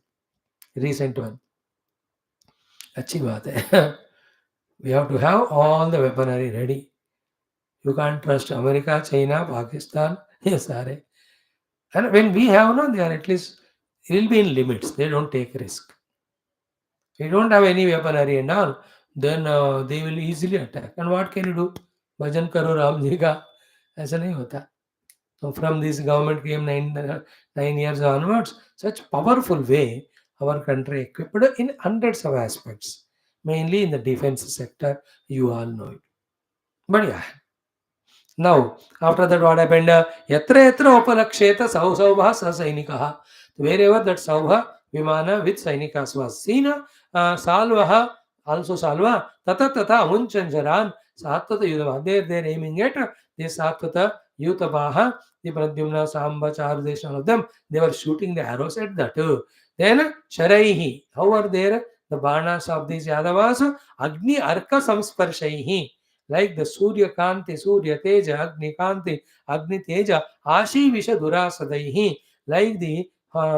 recent one. अच्छी बात है. We have to have all the weaponry ready. You can't trust America, China, Pakistan, ये सारे. And when we have, no, they are at least, it will be in limits. They don't take risk. If you don't have any weaponry and all, then they will easily attack. And what can you do? Bhajan karo Ram ji ka. ऐसा नहीं होता. So from this government came 9 years onwards, such powerful way our country equipped in hundreds of aspects, mainly in the defense sector. You all know it. But yeah. Now, after that, what happened? Yatra yatra upalaksheta saubha sainikah. Wherever that saubha vimana with sainikas was seen, salvaha, also salva, tata amunchanjaran, sattata yudava. They're aiming at the sattata yutabaha, the pradyumna, samba, chardesh, all of them. They were shooting the arrows at that. Then sharaihi. How are there? The banas of these Yadavas, Agni Arka Samsparshaihi. Like the Surya Kanti, Surya Teja, Agni Kanti, Agni Teja, Ashi Visha Durasadaihi, like the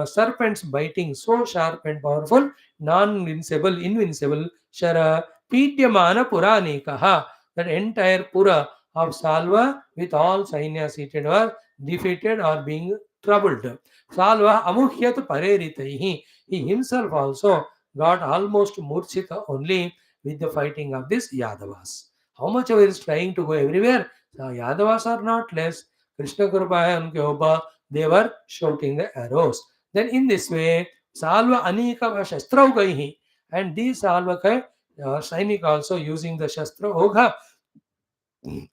serpents biting, so sharp and powerful, invincible, Shara, Pityamana Puranikaha, that entire Pura of Salva with all Sainya seated were defeated or being troubled. Salva Amuhyat Pareritaihi, he himself also got almost Murchita only with the fighting of this Yadavas. How much of it is trying to go everywhere? So Yadavas are not less. Krishna Kripa hai unke upa. They were shooting the arrows. Then in this way, Salva Anika Shastrau Gaihi. And these Salva Sainik also using the Shastra Ogha,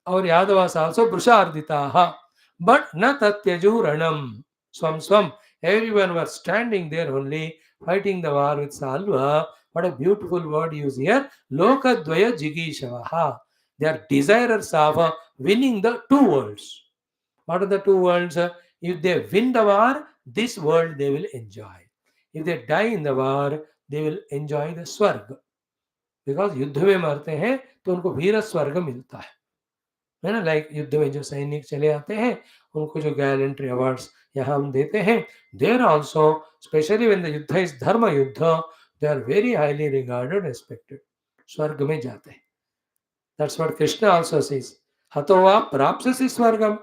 our Yadavas also Brusharditaha, but na tatyaju ranam. Swam swam. Everyone was standing there only, fighting the war with Salva. What a beautiful word used here. Lokadvaya jigishavaha. They are desirers of winning the two worlds. What are the two worlds? If they win the war, this world they will enjoy. If they die in the war, they will enjoy the स्वर्ग. Because युद्ध में मरते हैं तो उनको वीर स्वर्ग मिलता है ना. लाइक युद्ध में जो सैनिक चले आते हैं उनको जो गैलेंट्री अवार्ड्स यहाँ हम देते हैं, there also specially when the yuddha is dharma yuddha, they are very highly regarded respected, स्वर्ग में जाते हैं. That's what Krishna also says, हतो वा प्राप्स्यसि स्वर्गम.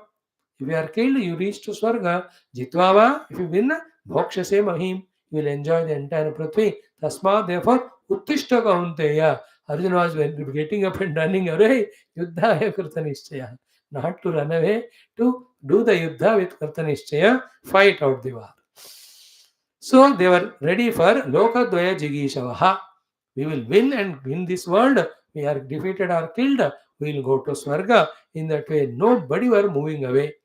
If you are killed, you reach to Swarga. Jitvava, if you win, Bhokshase Mahim, you will enjoy the entire Prithvi. Tasma, therefore, Uttishta Kaunteya. Arjuna was getting up and running away. Yuddha hai Kartanishchaya. Not to run away, to do the Yuddha with Kartanishchaya, fight out the war. So they were ready for Lokadvaya Jigishavaha. We will win and win this world. We are defeated or killed. We will go to Swarga. In that way, nobody were moving away.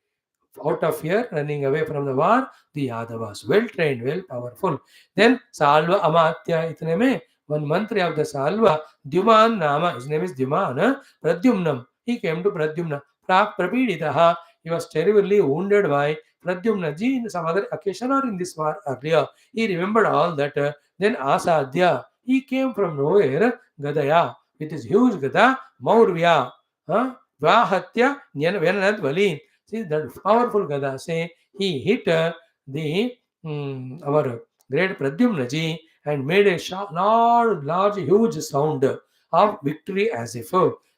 Out of fear, running away from the war, the Yadavas, well trained, well powerful. Then Salva Amatya itne mein, one mantra of the Salva, Dyuman Nama, his name is Dyuman, Pradyumnam. He came to Pradyumna. Prapiditaha, he was terribly wounded by Pradyumna ji in some other occasion or in this war earlier. He remembered all that. Then Asadhya, he came from nowhere, Gadaya, with his huge Gada, Maurvya, Vahatya, Nyanadvalin. See that powerful Gada say he hit the our great Pradyumna ji and made a large, huge sound of victory as if.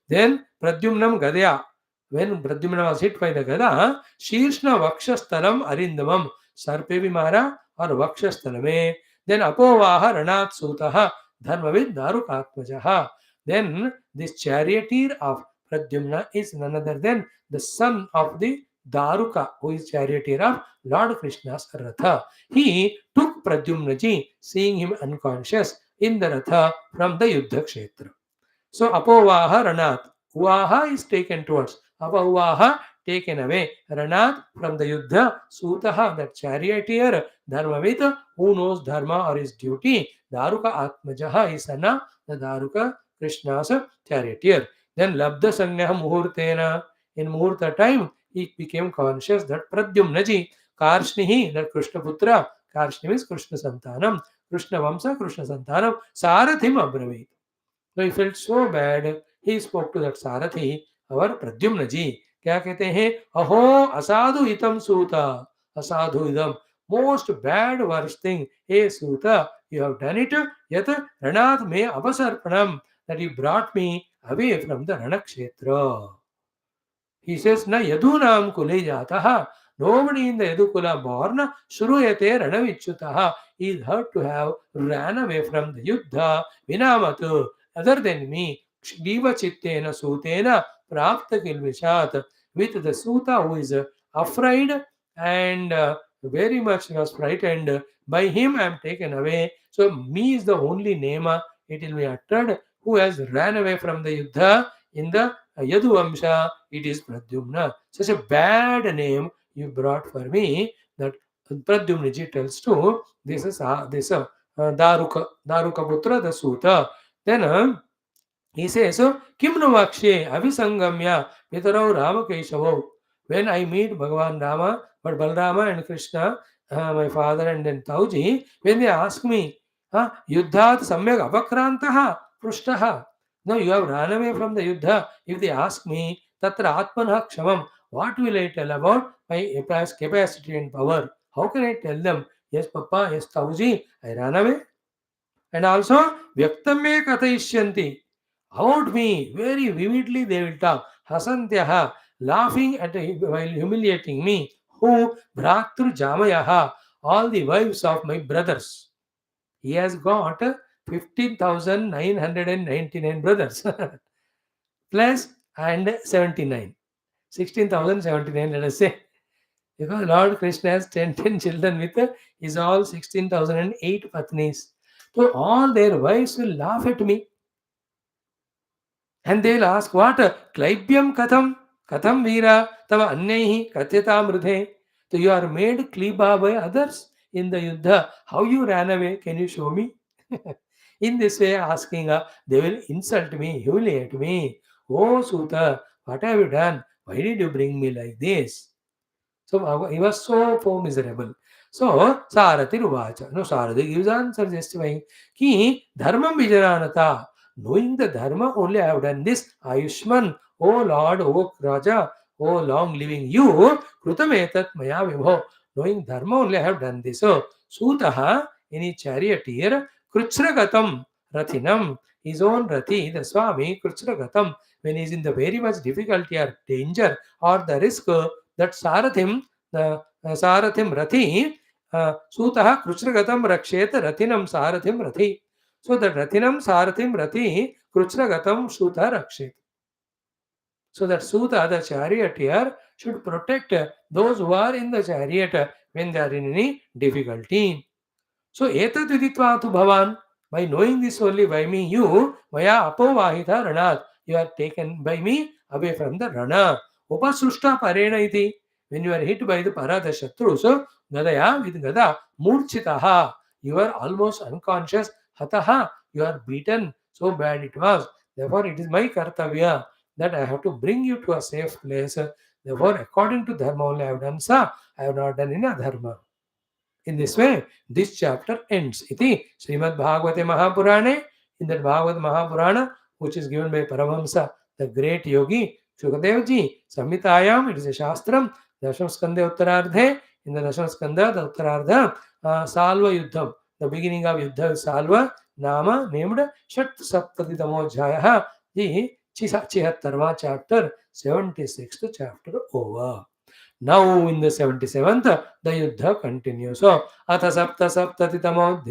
Then Pradyumnam Gadaya, when Pradyumna was hit by the Gada, Shirshna Vakshasthalam Arindamam, Sarpe Vimara or Vakshasthalame. Then Apovaha Ranat Sutaha, Dharmavid Darukatmajaha. Then this charioteer of Pradyumna is none other than the son of the Daruka, who is charioteer of Lord Krishna's Ratha. He took Pradyumna ji, seeing him unconscious in the Ratha from the Yuddha Kshetra. So Apovaha Ranat, Uvaha is taken towards, Apauvaha taken away, Ranat from the Yuddha, Sutaha, that charioteer, Dharmavita, who knows Dharma or his duty, Daruka Atmajaha is Sana, the Daruka Krishna's charioteer. Then Labdha Sangha Muhurtena, in Muhurta time, he became conscious that Pradyumna ji, Karshnihi, that Krishna Putra, Karshni means Krishna Santanam, Krishna Vamsa, Krishna Santanam, Sarathim Abravit. So he felt so bad, he spoke to that Sarathi, our Pradyumna ji. क्या कहते हैं? अहो असाधु हितम सूता, असाधु हितम, most bad worst thing, hey Suta, you have done it, yet Ranat me avasarpanam, that you brought me away from the Ranakshetra. He says, na yadunam kule jataha, nobody in the Yadukula born, Shruyate Ranavichyutaha, is heard to have ran away from the Yuddha, Vinamatu, other than me, Diva Chittena Sutena, Prapta Kilvishat, with the Suta who is afraid and very much was frightened. By him I am taken away. So me is the only name it will be uttered who has ran away from the Yuddha in the Yaduvamsha. It is Pradyumna. Such a bad name you brought for me that Pradyumna ji tells to this is Daruka Putra, the Suta. Then he says, Kim no vakshe avisangamya pitarau Rama Keshavau. When I meet Bhagavan Rama, but Balrama and Krishna, my father and then Tauji, when they ask me, Yuddhat samyak apakrantaha prushtaha. No, you have run away from the Yuddha. If they ask me, Tatra Atmanha Kshamam, what will I tell about my capacity and power? How can I tell them? Yes, Papa, yes, Tauji, I ran away. And also, Vyaktame Kathaishyanti. About me, very vividly they will talk. Hasantyaha, laughing at while humiliating me. Who? Bhratru Jamayaha, all the wives of my brothers. He has got 15,999 brothers. Plus and 79. 16,079, let us say. Because Lord Krishna has 10 children with his all 16,008 patnis. So all their wives will laugh at me. And they will ask, what? Klaibyam katham? Katham veera tava anyaihi katyatam rudhe. So you are made kliba by others in the yuddha. How you ran away? Can you show me? In this way, asking, they will insult me, humiliate me. Oh, Suta, what have you done? Why did you bring me like this? So he was so miserable. So Sarati Ruvacha. No, Sarati gives answer justifying. Ki dharmam vijaranata. Knowing the dharma only I have done this. Ayushman, O Lord, O Raja, O long living you, Krutametat Maya Vibho. Knowing dharma only I have done this. So Sutaha, any charioteer, Kruchragatam, Rathinam, his own Rathi, the Swami, Kruchragatam, when he is in the very much difficulty or danger or the risk, that Sarathim, the Sarathim Rathi, Sutah Kruchragatam Rakshet Rathinam Sarathim Rathi. So that Rathinam Sarathim Rathi Kruchragatam Sutah Rakshet. So that Suta, the charioteer, should protect those who are in the chariot when they are in any difficulty. So etat viditva tu bhavan, by knowing this only by me, you, maya apovahita ranat, you are taken by me away from the rana. Upasrushta parena iti, when you are hit by the parada shatru, so gadaya with gada, murchitaha, you are almost unconscious, hataha, you are beaten, so bad it was. Therefore, it is my kartavya that I have to bring you to a safe place. Therefore, according to dharma only I have done sa, I have not done any dharma. In this way, this chapter ends. Iti Srimad Bhagavate Mahapurane, in that Bhagavad Mahapurana, which is given by Paramahamsa, the great yogi, Shukadevji, Samhitayam, it is a Shastram, Dasham Skandha Uttarardhe, in the Dasham Skandha, the Uttarardha, Salva Yuddham, the beginning of Yuddha is Salva, Nama, named Shat Saptaditamo Jaya, the Chihattarva chapter, 76th chapter over. Now in the 77th, the Yuddha continues. So, Atha Sapta Saptatitamo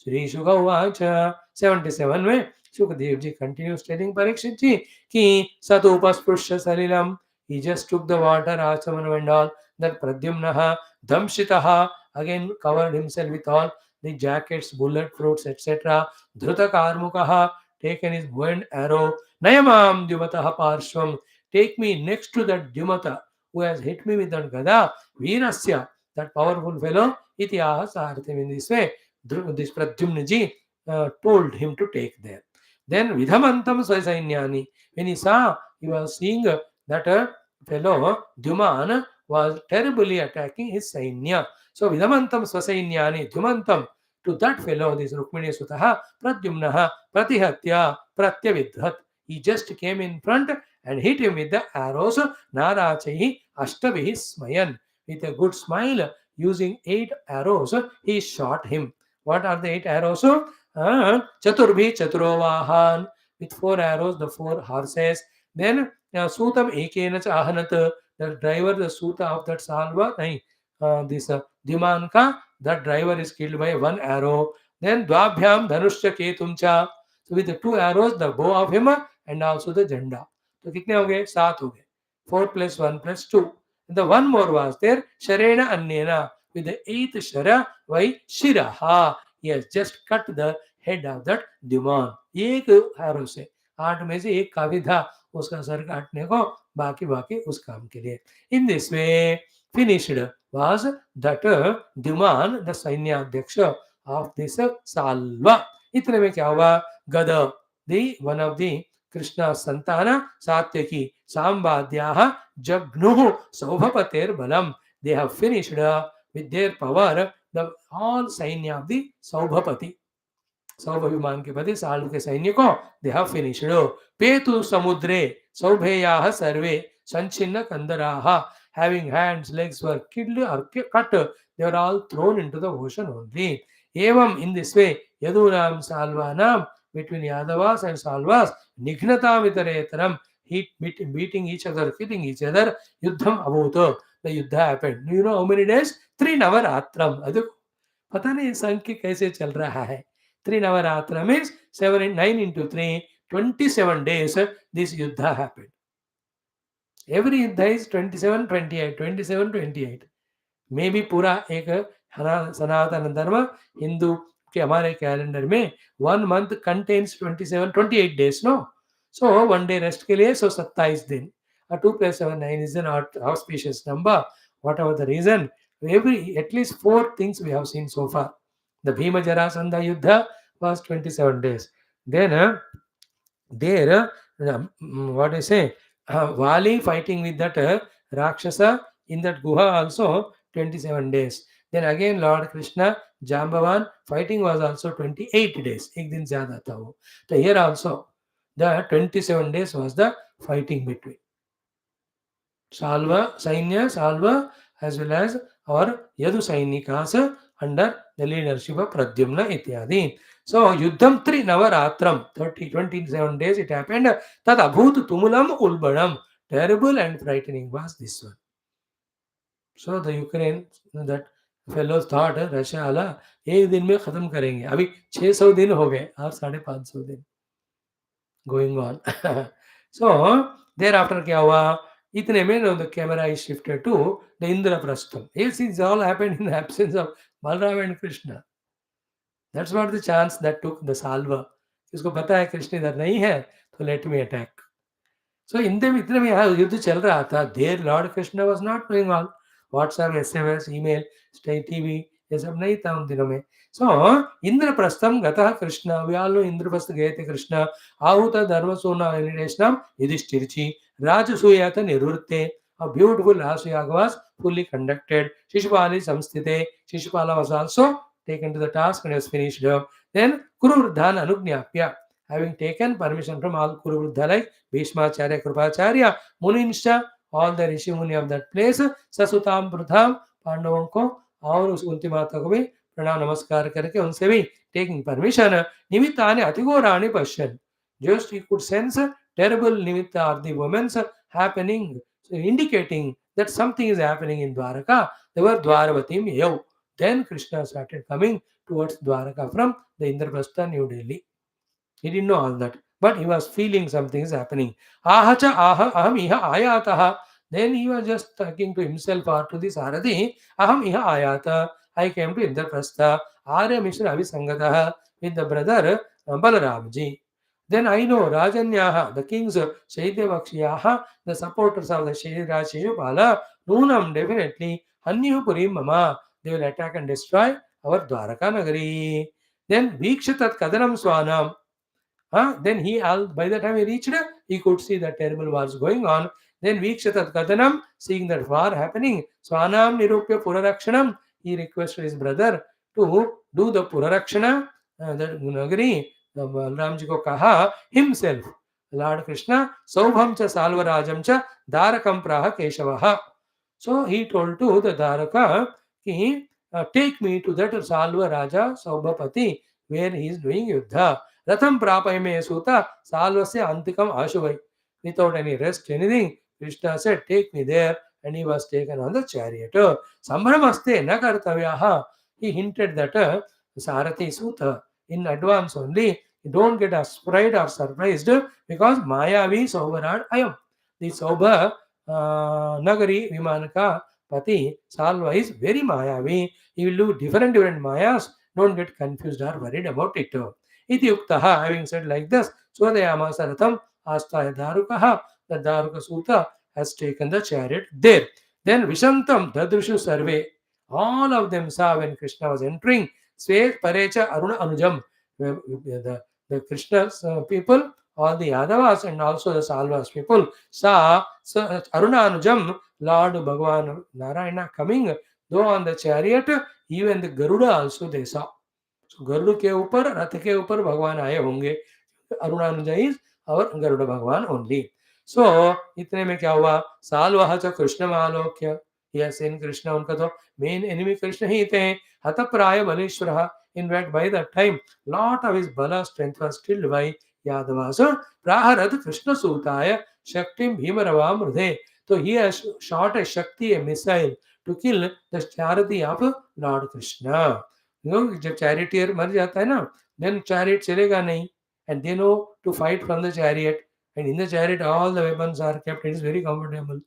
Shri Shuka Uvacha. 77 में Sukadev ji continues telling Parikshit ji ki Satupaspushya Salilam. He just took the water, Achaman and all. That Pradyumnaha, Dhamshitaha, again covered himself with all the jackets, bullet fruits, etc. Dhruta Karmukaha, taken his bow and arrow. Nayamam Dyumataha Parshvam, take me next to that Dyumata who has hit me with that gada, Virasya, that powerful fellow, Itiyaha Sarthim. In this way, this Pradyumna ji told him to take there. Then Vidhamantam Swasainyani, when he saw, he was seeing that fellow, Dyuman, was terribly attacking his Sainya. So Vidhamantam Swasainyani, Dyumantam, to that fellow, this Rukmini Sutaha, Pradyumnaha, Pratihatya, Pratyavidhat. He just came in front and hit him with the arrows, Narachahi Ashtavihi Smayan. With a good smile, using 8 arrows, he shot him. What are the 8 arrows? Chaturbhi Chaturovahan, with 4 arrows, the 4 horses. Then Sutam Ekena Chahanat, the driver, the Suta of that Salva, this Dimanka, that driver is killed by 1 arrow. Then Dvabhyam Dhanushya Ketumcha. So with the 2 arrows, the bow of him and also the janda. तो कितने हो गए 7 हो गए 4 + 1 + 2 the one more was there Sharena Annena with the 8th Shara by Shiraha he has just cut the head of that demon एक arrow से 8 में से एक काफी था उसका सर काटने को बाकी उस काम के लिए in this way finished was that demon the Sainyaध्यksha of this Salva इतने में क्या हुआ Gada the one of the Krishna Santana Satyaki Sambadhyaha Jagnuhu Saubhapater Balam. They have finished with their power the all Sainya of the Saubhapati. सौभविमान के पति साल के सैन्य को they have finished पेतु Samudre सौभेयाः survey संचिन्न कंदराः having hands legs were killed or cut they were all thrown into the ocean only evam in this way yadunam salvanam between Yadavas and Salvas nighnata vitaretanam beating each other killing each other yuddham abhuto the yuddha happened you know how many days 3 navaratram adu पता नहीं संख्या कैसे चल रहा है 3 Navaratra means 9 into 3, 27 days this Yuddha happened. Every Yuddha is 27, 28, 27, 28. Maybe पूरा एक सनातन धर्म हिंदू के हमारे कैलेंडर में 1 month contains 27, 28 days, no? So one day rest ke liye, so 27 din. 2 plus 7, 9 is an auspicious number. Whatever the reason, at least 4 things we have seen so far. The Bhima Jarasandha Yuddha was 27 days. Then there, what I say, Vali fighting with that Rakshasa in that Guha also 27 days. Then again Lord Krishna, Jambavan fighting was also 28 days. एक दिन ज़्यादा था वो. So here also the 27 days was the fighting between Salva, Sainya, Salva, as well as our Yadu Sainikas under the leadership of Pradyumna Ityadi. So Yuddham Tri Navaratram, 27 days it happened. Tad Abhut Tumulam Ulbadam. Terrible and frightening was this one. So the Ukraine, that fellows thought Russia वाला एक दिन में खत्म करेंगे. अभी 600 दिन हो गए और 550 दिन going on. So thereafter क्या हुआ? इतने में the camera is shifted to the Indraprastham. Yes, it's all happened in the absence of Balram and Krishna. That's what the chance that took the salva. इसको पता है कृष्ण इधर नहीं है तो let me attack. So इतने में यहाँ युद्ध चल रहा था. There Lord Krishna was not doing all WhatsApp, SMS, email, TV ये सब नहीं था उन दिनों में. So इंद्रप्रस्थम गतः Krishna. We all know Indraprastha गए थे कृष्ण. आहूत धर्मसूना निरेशनम युधिष्ठिरचि राजसूयात निवृत्ते. A beautiful Rasuyaga was fully conducted. Shishupali samsthite. Shishupala was also taken to the task and was finished. Then Kuru Vruddhan Anugnapya. Having taken permission from all Kuru Vruddha like Bhishmacharya, Krupacharya, Muninsha, all the Rishi Muni of that place, Sasutam Prutham, पांडवों को और उस उनकी माता को भी प्रणाम नमस्कार करके उनसे भी taking permission निमित्तानि अतिघोराणि पश्यन्. Just he could sense terrible nimitta of the women's happening, so indicating that something is happening in Dwaraka. They were Dwaravatim Yav. Then Krishna started coming towards Dwaraka from the Indraprastha, New Delhi. He didn't know all that, but he was feeling something is happening. Ahacha aha aham iha ayataha. Then he was just talking to himself or to the Sarathi. Aham iha ayata. I came to Indraprastha. Arya Mishra Avisangataha with the brother Balaramji. Then I know Rajanyaha, the kings of Shaidavakshiyaha, the supporters of the Shairaj Shishupala, Noonam definitely, Hanyu Mama, they will attack and destroy our Dwaraka Nagari. Then Vikshatat Kadanam Swanam. Then by the time he reached, he could see the terrible wars going on. Then Vikshatat Kadanam, seeing that war happening, Swanam Nirupya Purarakshanam, he requested his brother to do the Purarakshana, the Nagari. Balram ji को कहा himself, Lord Krishna, Saubham cha Salvarajam cha Darakam praha Keshavaha. So he told to the Daraka, take me to that Salva Raja Saubhapati where he is doing Yuddha. Ratham Prapayame Suta Salvasya Antikam Ashuvai. Without any rest, anything, Krishna said, take me there, and he was taken on the chariot. Sambramaste Nakartavyaha. He hinted that Sarathi Suta in advance only. You don't get afraid or surprised because Mayavi Sauvarad Ayam. The Saubha Nagari Vimanaka Pati Salva is very Mayavi. He will do different Mayas. Don't get confused or worried about it. Iti Uktaha, having said like this, Swadayama Saratham Astaya Darukaha, the Daruka Suta has taken the chariot there. Then Vishantam Dadrishu Sarve. All of them saw when Krishna was entering. Svet Parecha Aruna Anujam. The Krishna's people, all the Yadavas and also the Salvas people saw Aruna Anujam, Lord Bhagavan Narayana coming, though on the chariot, even the Garuda also they saw. So Garuda के ऊपर रथ के ऊपर भगवान आए होंगे. अरुणानुजा is our Garuda Bhagavan only. So इतने में क्या हुआ? साल्वः च कृष्णमालोक्य. He has seen Krishna. उनका तो main enemy Krishna ही थे. हतप्राय बलेश्वरः. In fact, by that time, lot of his bala strength was killed by Yadavas. Praharad Krishna Sutaya Shaktim Bhimaravam Rudhe. So he has shot a Shakti, a missile, to kill the Sharati of Lord Krishna. You know, जब charioteer मर जाता है ना, then chariot चलेगा नहीं, and they know to fight from the chariot, and in the chariot all the weapons are kept. It is very comfortable.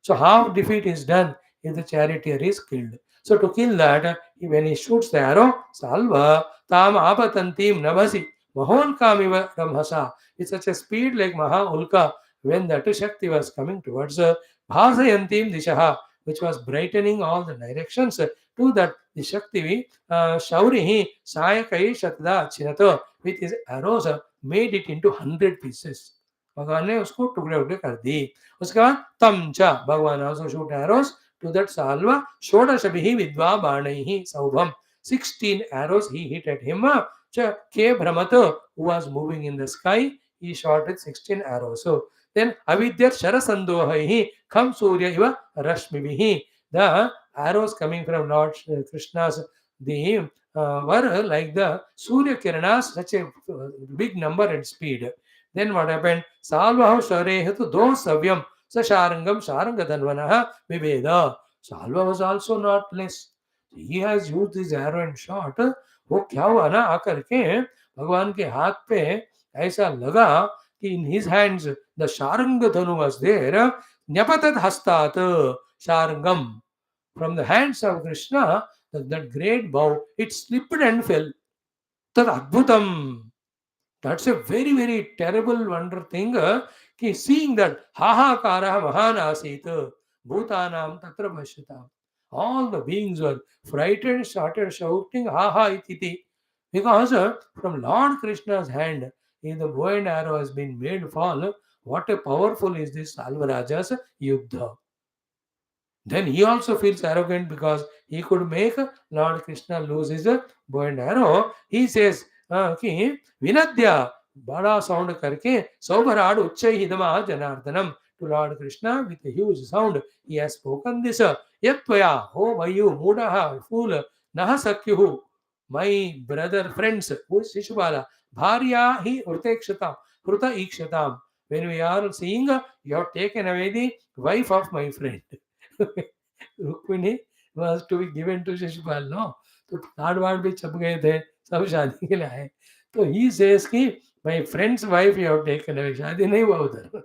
So half defeat is done if the charioteer is killed. So to kill that, when he shoots the arrow, Salva, Tam Apatantim Nabasi, Mahonkamima Ramhasa, with such a speed like Maha Ulka, when that Shakti was coming towards her, Bhasayantim Dishaha, which was brightening all the directions, to that the Shakti, Shaurihi, Sayakai Shatda Chinato, with his arrows, made it into 100 pieces. भगवान ने उसको टुकड़े टुकड़े कर दी. उसके बाद तम च भगवान also shoot arrows to that salva. षोडशभिः विद्वा बाणैः सौभम. 16 arrows he hit at him. Ch K Brahmato, who was moving in the sky, he shot with 16 arrows. So then avidyat sharasandohaihi kham surya iva rashmivihi. The arrows coming from Lord Krishna's the were like the Surya Kiranas, such a big number and speed. Then what happened? Salva Sharehetu do Savyam Sasharangam Sharangadhanvanaha Viveda. Salva was also not less. He has used his arrow and shot. वो क्या हुआ ना आकर के भगवान के हाथ पे ऐसा लगा कि in his hands the Sharanga Dhanu was there. Nyapatat Hastat Sharangam. From the hands of Krishna, that great bow, it slipped and fell. Tad Adbhutam. That's a very, very terrible wonder thing. Seeing that Hahakara Mahanasit Bhutanam Tatra Pashyata. All the beings were frightened, started shouting Haha Ititi. Because from Lord Krishna's hand, if the bow and arrow has been made fall, what a powerful is this Salvaraja's Yuddha. Then he also feels arrogant because he could make Lord Krishna lose his bow and arrow. He says, कि विनद्या बड़ा sound करके सौभराड उच्चैहिदमा जनार्दनम. To Lord Krishna with a huge sound he has spoken this. Yatvaya, oh vayu, mudaha, fool, naha sakyuhu. My brother, friends, who is Shishubala, bharya hi urtekshatam, hruta ikshatam. When we are seeing, you have taken away the wife of my friend. Rukmini was to be given to Shishupal. No तो card वार्ड भी छप गए थे, सब शादी के लिए आए. तो ही सेज कि my friend's wife you have taken away. शादी नहीं हुआ उधर.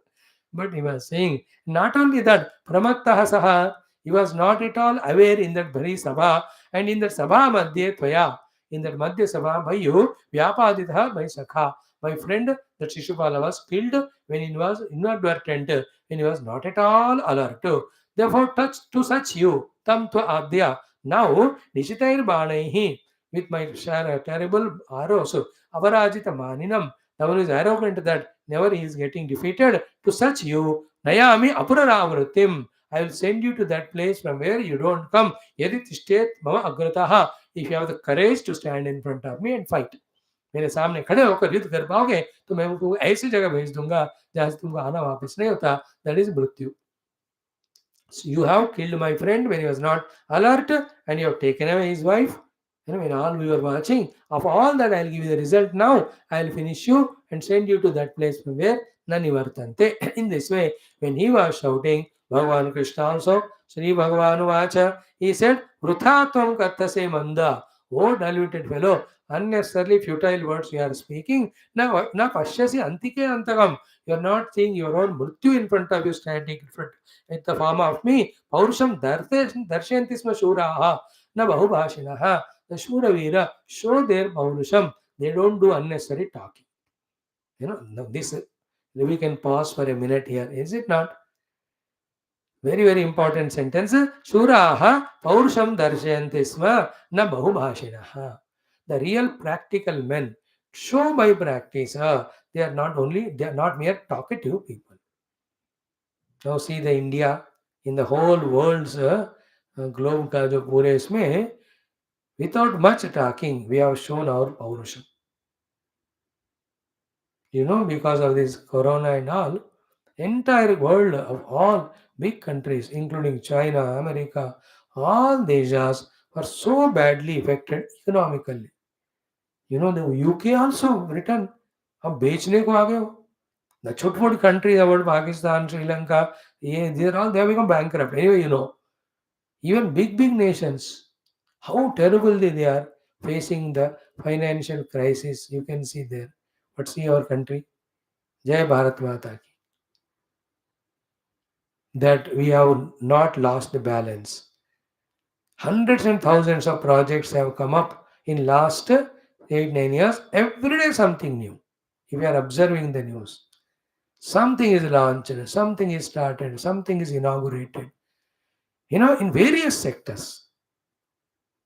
But he was saying not only that pramattah saha, he was not at all aware in that bhari sabha, and in that sabha madhye tvaya, in that madhya sabha bhayu vyapaditah by sakha. My friend that Shishupala was killed when he was inadvertent, when he was not at all alert. Therefore, touch to such you, tam tva adya. Now, nishitair banaihi, with my terrible arrows, avarajita maninam. Now is arrogant that never he is getting defeated. To such you, nayami apuraravrtim. I will send you to that place from where you don't come. Yadi tishtet mama agrataha. If you have the courage to stand in front of me and fight. मेरे सामने खड़े होकर युद्ध कर पाओगे तो मैं तुमको ऐसी जगह भेज दूंगा जहां से तुमको आना वापस नहीं होता. That is मृत्यु. So you have killed my friend when he was not alert, and you have taken away his wife. When all we were watching, of all that I'll give you the result now. I'll finish you and send you to that place from where Nanivartante. In this way, when he was shouting, Bhagavan Krishna also, Sri Bhagavan Vacha, he said, Vruthatvam Kartase Manda. Oh, diluted fellow, unnecessarily futile words you are speaking. Na pashyasi antike antakam. You are not seeing your own mrityu in front of you, standing in front in the form of me. Paurusham darshanti sma shuraha na bahubhashinaha. The Shuravira show their Paurusham. They don't do unnecessary talking. Now this we can pause for a minute here. Is it not? Very, very important sentence. Shuraha Paurusham darshanti sma na bahubhashinaha. The real practical men show by practice. They are not mere talkative people. Now see the India in the whole world's globe का जो पूरे इसमें without much talking we have shown our Paurusham. Because of this corona and all, entire world of all big countries including China, America, all these were so badly affected economically. The UK also written अब बेचने को आ गए हो. The chotput countries about Pakistan, Sri Lanka, they have become bankrupt. Anyway, even big nations, how terrible they are facing the financial crisis. You can see there. But see our country, Jai Bharat Mata ki. That we have not lost the balance. Hundreds and thousands of projects have come up in last 8, 9 years, every day something new. If you are observing the news, something is launched, something is started, something is inaugurated. In various sectors.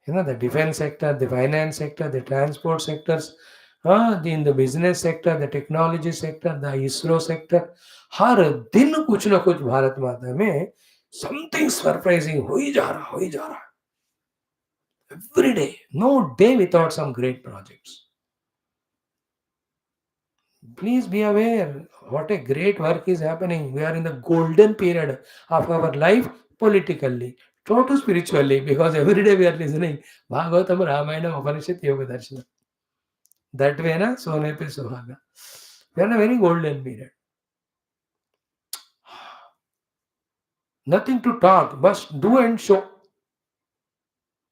The defense sector, the finance sector, the transport sectors, in the business sector, the technology sector, the ISRO sector. हर दिन कुछ ना कुछ भारत माता में something surprising हो ही जा रहा every day, no day without some great projects. Please be aware what a great work is happening. We are in the golden period of our life politically, so to spiritually, because every day we are listening Bhagavatam, Ramayana, Upanishad, Yoga Darshana. That way, na, Sone pe Suhaga. We are in a very golden period. Nothing to talk, but do and show.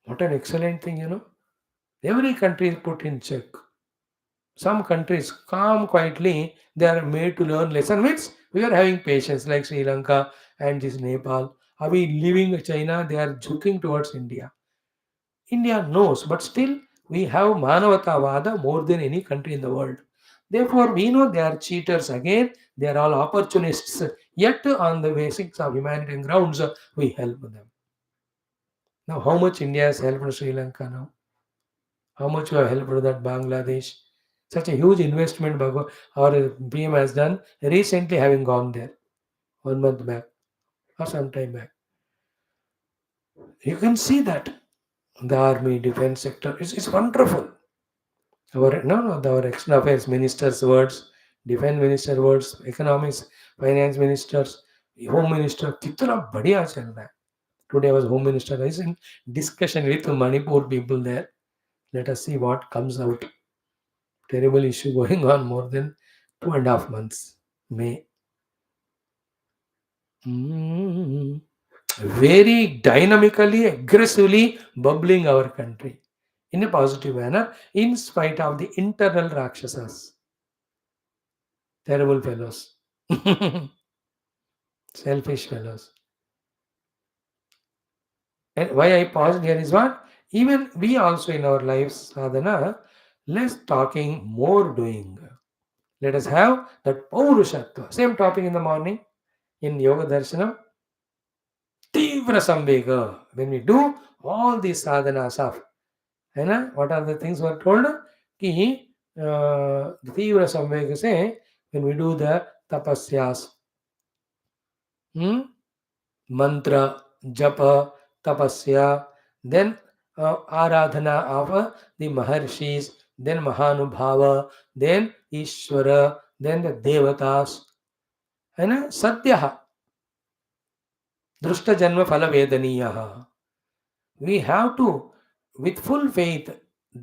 What an excellent thing. Every country is put in check. Some countries, calm, quietly, they are made to learn lesson. Means we are having patience, like Sri Lanka and this Nepal. Are we leaving China? They are joking towards India. India knows, but still we have Manavatavada more than any country in the world. Therefore, we know they are cheaters again. They are all opportunists. Yet, on the basics of humanitarian grounds, we help them. Now, how much India has helped Sri Lanka now? How much we have helped that Bangladesh? Such a huge investment our PM has done recently, having gone there 1 month back or some time back. You can see that the army, defense sector is wonderful. Our external affairs minister's words, defense minister words, economics, finance ministers, home minister, कितना बढ़िया चल रहा है. Today I was home minister. I was in discussion with Manipur people there. Let us see what comes out. Terrible issue going on more than 2.5 months. May. Mm. Very dynamically, aggressively bubbling our country in a positive manner, in spite of the internal Rakshasas. Terrible fellows. Selfish fellows. And why I paused here is what? Even we also in our lives, sadhana, less talking, more doing. Let us have that Paurushatva. Same topic in the morning in Yoga Darshanam. Tivra Samvega. When we do all these sadhanas of, what are the things were told? Ki, Tivra Samvega say, when we do the tapasyas, hmm? Mantra, japa, tapasya, then aradhana of the Maharshis, then Mahanubhava, then Ishvara, then the Devatas, Satyaha, Drushta Janma Phala Vedaniyaha. We have to, with full faith,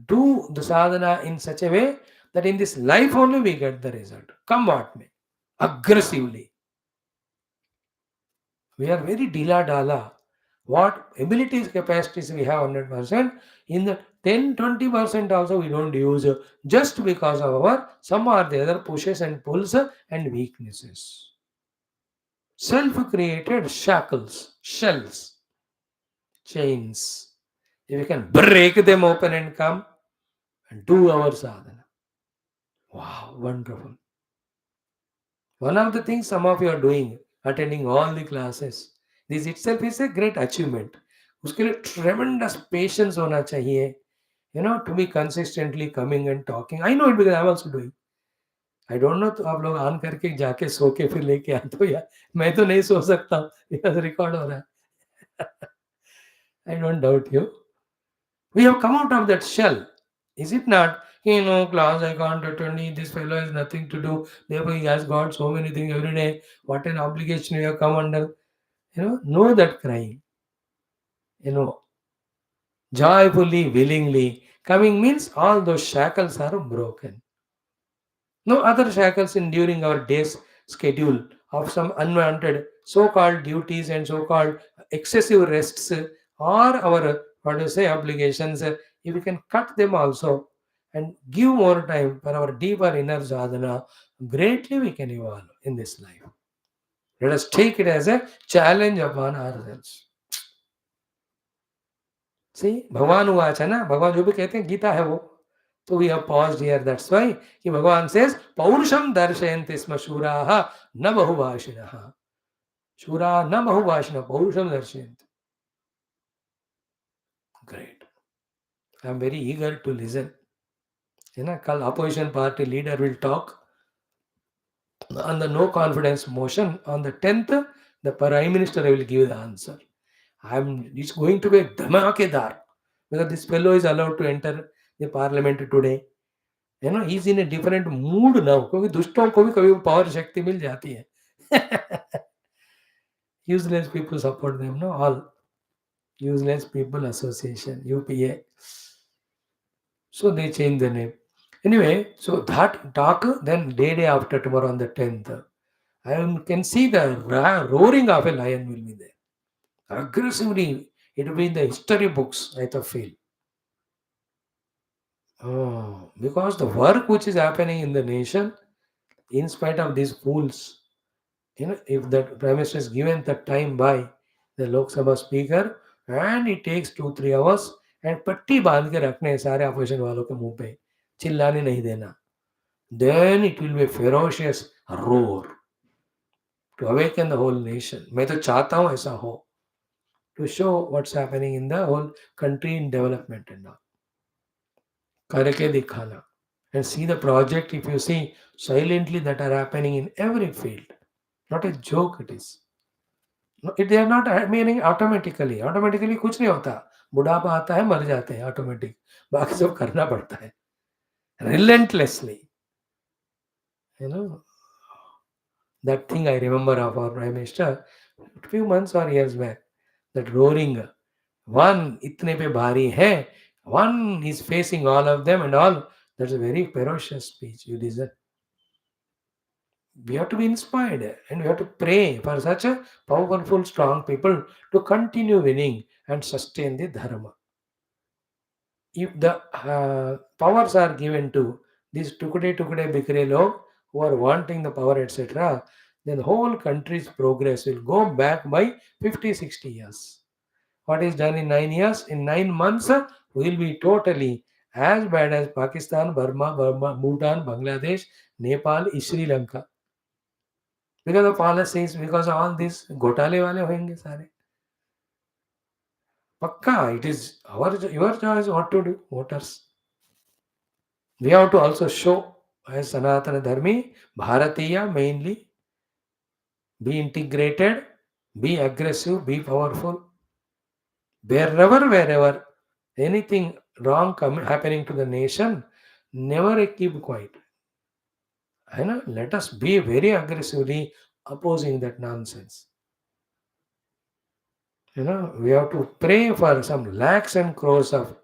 do the sadhana in such a way that in this life only we get the result. Come what may. Aggressively. We are very dila dala. What abilities, capacities we have 100%, in the 10-20% also we don't use just because of our some or the other pushes and pulls and weaknesses. Self-created shackles, shells, chains. If we can break them open and come and do our sadhana. Wow, wonderful. One of the things some of you are doing, attending all the classes, this itself is a great achievement. उसके लिए tremendous patience होना चाहिए, to be consistently coming and talking. I know it because I'm also doing. I don't know तो आप लोग on करके जाके सो के फिर लेके आ तो यार मैं तो नहीं सो सकता हूँ because रिकॉर्ड हो रहा है. I don't doubt you. We have come out of that shell. Is it not? Class, I can't attend. This fellow has nothing to do. Therefore, he has got so many things every day. What an obligation we have come under. Know that crying. Joyfully, willingly. Coming means all those shackles are broken. No other shackles in during our day's schedule of some unwanted so-called duties and so-called excessive rests or our what do you say obligations. If we can cut them also and give more time for our deeper inner sadhana, greatly we can evolve in this life. Let us take it as a challenge upon ourselves. See, भगवान हुआ अच्छा ना भगवान जो भी कहते हैं गीता है वो So we have paused here. That's why Bhagavan says, Paurusham darshayanti sma shuraha na bahubhashinaha. Shura na bahubhashina, Paurusham darshayanti. Great. I am very eager to listen. Opposition party leader will talk on the no confidence motion. On the 10th, the Prime Minister will give the answer. It's going to be a dhamakedar because this fellow is allowed to enter the parliament today. He's in a different mood now. क्योंकि दुष्टों को भी कभी power शक्ति मिल जाती है. Useless people support them, no? All Useless People Association, UPA. So they change the name. Anyway, so that talk, then day after tomorrow on the 10th, I can see the roaring of a lion will be there. Aggressively, it will be in the history books, I feel. Oh, because the work which is happening in the nation, in spite of these fools, if the Prime Minister is given the time by the Lok Sabha Speaker, and it takes 2-3 hours, and पट्टी बांध के रखने हैं सारे opposition वालों के मुंह पे, चिल्लाने नहीं देना, then it will be a ferocious roar to awaken the whole nation. मैं तो चाहता हूँ ऐसा हो, to show what's happening in the whole country in development and all. करके दिखाना. And see the project, if you see silently, that are happening in every field. Not a joke it is. They are not happening automatically. Automatically कुछ नहीं होता. बुढ़ापा आता है, मर जाते हैं ऑटोमेटिक. बाकी सब करना पड़ता है. Relentlessly. That thing I remember of our Prime Minister a few months or years back. That roaring. One इतने पे भारी है. One is facing all of them and all. That's a very ferocious speech. You listen. We have to be inspired and we have to pray for such a powerful, strong people to continue winning and sustain the dharma. If the powers are given to these tukde bikre log who are wanting the power, etc., then the whole country's progress will go back by 50-60 years. What is done in 9 years? In 9 months, will be totally as bad as Pakistan, Burma, Bhutan, Bangladesh, Nepal, Sri Lanka. Because of policies, because of all this, घोटाले वाले होंगे सारे. पक्का, it is your choice what to do, voters. We have to also show as Sanatana Dharmi, Bharatiya mainly, be integrated, be aggressive, be powerful. Wherever anything wrong happening to the nation, never keep quiet. Let us be very aggressively opposing that nonsense. We have to pray for some lakhs and crores of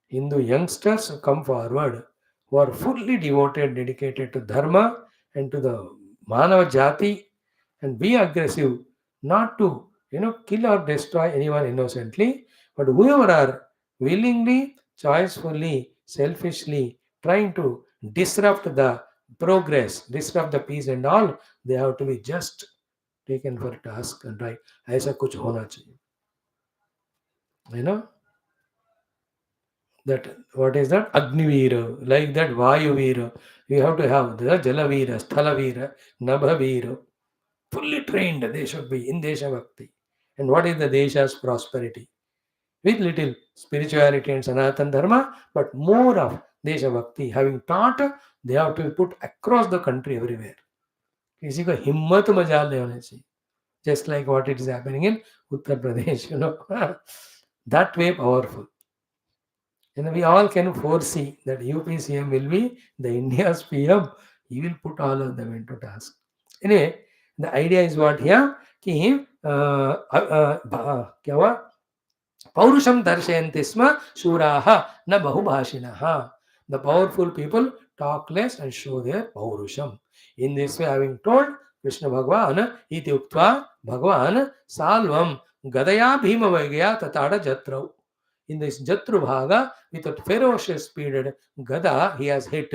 Hindu youngsters who come forward, who are fully devoted, dedicated to Dharma and to the Manava Jati, and be aggressive, not to, kill or destroy anyone innocently, but whoever are willingly, choicefully, selfishly trying to disrupt the progress, disrupt the peace and all, they have to be just taken for task and right. ऐसा कुछ होना चाहिए. That what is that? Agnivira, like that Vayuvira. You have to have the Jalavira, Sthalavira, Nabhavira. Fully trained they should be in Desha Bhakti. And what is the Desha's prosperity? With little spirituality and Sanatan Dharma, but more of Desha Bhakti. Having taught, they have to be put across the country everywhere. किसी को हिम्मत मजाल नहीं होनी चाहिए. Just like what it is happening in Uttar Pradesh, that way powerful. And we all can foresee that UPCM will be the India's PM. He will put all of them into task. Anyway, the idea is what here? कि क्या हुआ? पौरुषम दर्शयन्ति स्म शूराः न बहुभाषिणः. The powerful people talk less and show their paurusham. In this way, having told Krishna Bhagavan, iti uktva Bhagavan salvam gadaya bhima vaigaya tatada jatrau. In this Jatru Bhaga, with a ferocious speed, Gada, he has hit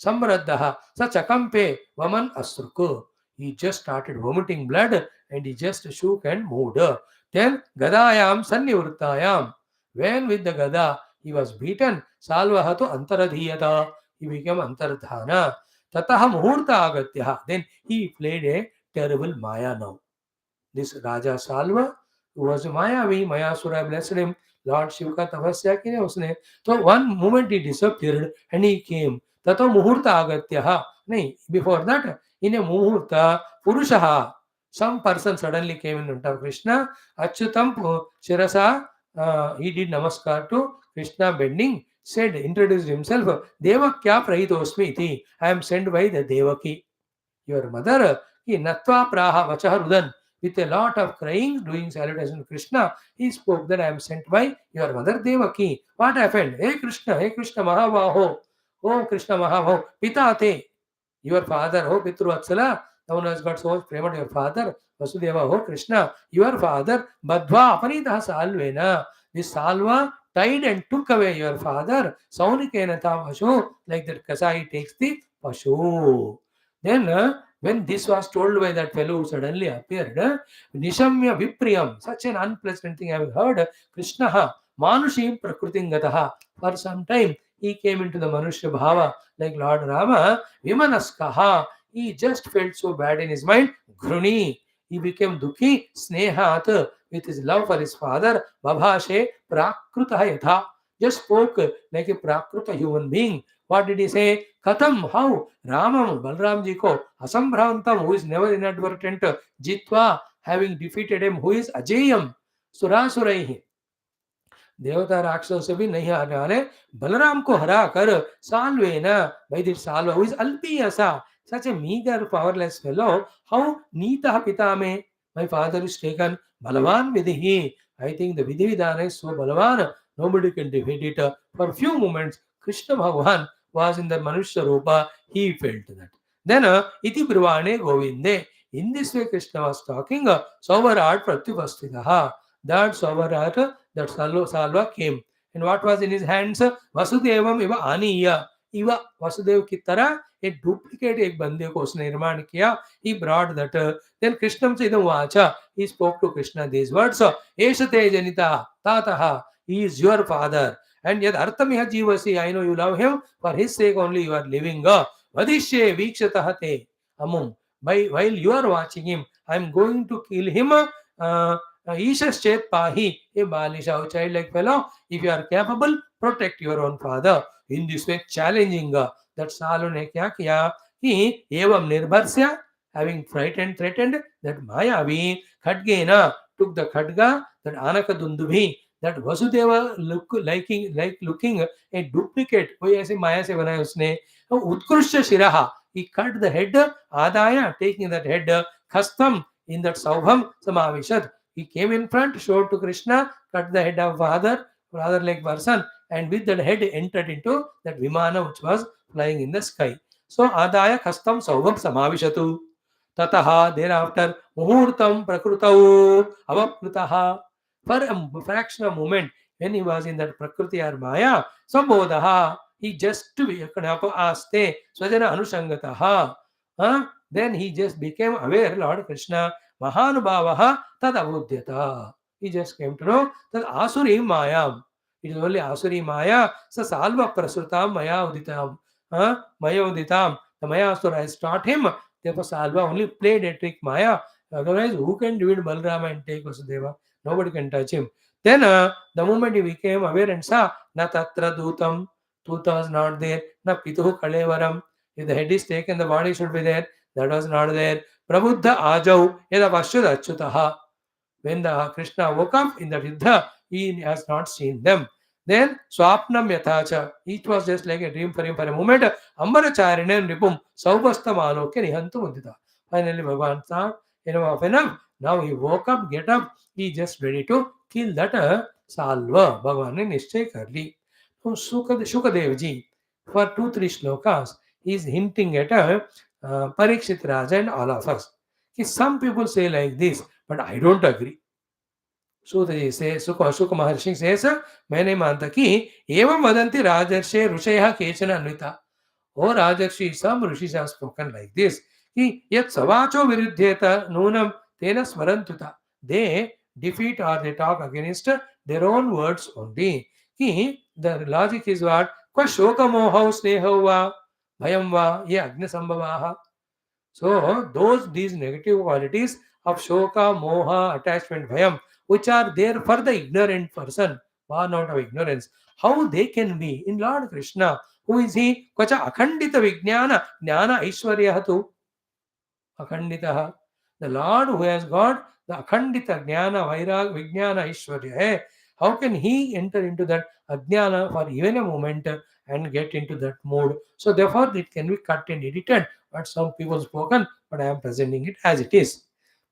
Samraddaha, Sachakampe, Vaman Asruku. He just started vomiting blood and he just shook and moved. Then Gadayam Sannivruttayam. When with the Gada, He was beaten. Salva to antaradhiyata. He became antardhana. Tataha muhurta agatya. Then he played a terrible Maya now. This Raja Salva, who was a Mayavi, Mayasura blessed him. Lord Shiva का तपस्या की उसने तो one moment he disappeared and he came. ततो मुहूर्त आगत्य नहीं before that in a मुहूर्त पुरुषः some person suddenly came in front of Krishna. Achyutam Shirasa he did namaskar to Krishna bending said introduced himself Devakya Prahitosmi iti I am sent by the Devaki your mother he natva praha vachah rudan with a lot of crying, doing salutation to Krishna, he spoke that I am sent by your mother Devaki. What happened? Hey Krishna Mahavaho, oh Krishna Mahavaho, Pita te, your father, oh Pitru Vatsala, thou has got so much prema to your father, Vasudeva, oh Krishna, your father, Badva Apanitaha Salvena, this Salva tied and took away your father, Saunikena Pashu, like that Kasai takes the Pashu. Then when this was told by that fellow who suddenly appeared, Nishamya Vipriyam, such an unpleasant thing I have heard, Krishna Manushim Prakrutim Gataha. For some time he came into the Manushya Bhava, like Lord Rama, Vimanaskaha. He just felt so bad in his mind, Gruni. He became Dukhi, Snehat, with his love for his father, Babhashe Prakrutaha Yatha. Just spoke like a Prakruta human being. What did he say? Katam, how? Ramam, Balramji ko, Asambhrantam, who is never inadvertent, Jitva, having defeated him, who is Ajayam, Surasuraihi. देवता राक्षस भी नहीं हारने वाले बलराम को हरा कर साल्वेना by this salva who is alpiyasa such a meager powerless fellow how nita pita me my father is taken balavan vidhi I think the vidhi vidhana is so balavan nobody can defeat it for few moments Krishna Bhagavan was in the manushya rupa he felt that then iti brivane govinde in this way Krishna was talking sovarat pratyupastitaha that sovarat that Salva came. And what was in his hands? Vasudevam iva aniya. Iva Vasudev ki tarah एक duplicate एक बंदे को उसने निर्माण किया. He brought that. Then Krishnam Chidam Vacha. He spoke to Krishna these words. Eshate Janita Tataha. He is your father. And yet Artamiha Jivasi. I know you love him. For his sake only you are living. Vadishye Vikshataha Amum. While you are watching him, I am going to kill him. Ishas Chet Pahi, a Balisha, childlike fellow, if you are capable, protect your own father. In this way, challenging that Salu ne kya kiya, he evam nirbharsya, having frightened, threatened that Mayavi Khadgena took the Khadga, that Anaka Dundubhi, that Vasudeva looking a duplicate, वही Maya se बनाया उसने, Utkrishya Shiraha, he cut the head, Adaya, taking that head, Khastam, in that Saubham Samavishad. He came in front, showed to Krishna, cut the head of father like person, and with that head entered into that Vimana which was flying in the sky. So Adaya Kastam Saubham Samavishatu. Tataha, thereafter, Muhurtam Prakrutau Avakrutaha. For a fraction of a moment, when he was in that Prakriti or Maya, Sambodhaha, he just aste Swajana Anushangataha. Then he just became aware, Lord Krishna, Mahanubhavaha Tadavudyata. He just came to know that Asuri Mayam. It is only Asuri Maya, Sa Salva Prasutam Maya Uditam. Maya Uditam. The Maya Asura has taught him. Therefore, Salva only played a trick Maya. Otherwise, who can do it Balrama and take Vasudeva? Nobody can touch him. Then, the moment he became aware and saw, Na Tatra Dutam, Tuta was not there, Na Pituhu Kalevaram. If the head is taken, the body should be there. That was not there. Prabuddha Ajau Yada Vashyada Achyutaha. When the Krishna woke up in the Yuddha, he has not seen them. Then Swapnam Yathacha. Each was just like a dream for him for a moment. Ambaracharinen Ripum Saubastam Aloke Nihantu Mudita. Finally, Bhagavan thought, enough. Now he woke up, get up, he just ready to kill that Salva. Bhagavan ne Nishchay Karli. So Shukadev ji, for 2-3 shlokas, he is hinting at Parikshit Raja and all of us. Some people say like this, but I don't agree. Shuka Maharshi says, मैंने मानता कि एवं वदंती राजर्षे ऋषयः केचन Anvita. Oh Rajarshi, some rishis have spoken like this. कि यत् सवाचो विरुध्येत नूनम तेन स्मरन्तुता. They defeat or they talk against their own words only. The logic is what? Kwa shoka mohau snehau va bhayam va ye agni sambhavaha. So these negative qualities of shoka, moha, attachment, bhayam, which are there for the ignorant person, born out of ignorance, how they can be in Lord Krishna? Who is he? Kvacha akhandita vijnana jnana aishwarya tu akhanditaha. The Lord who has got the akhandita jnana vairag vijnana aishwarya. Hey, how can he enter into that ajnana for even a moment and get into that mood? So therefore it can be cut and edited, but some people spoken, but I am presenting it as it is.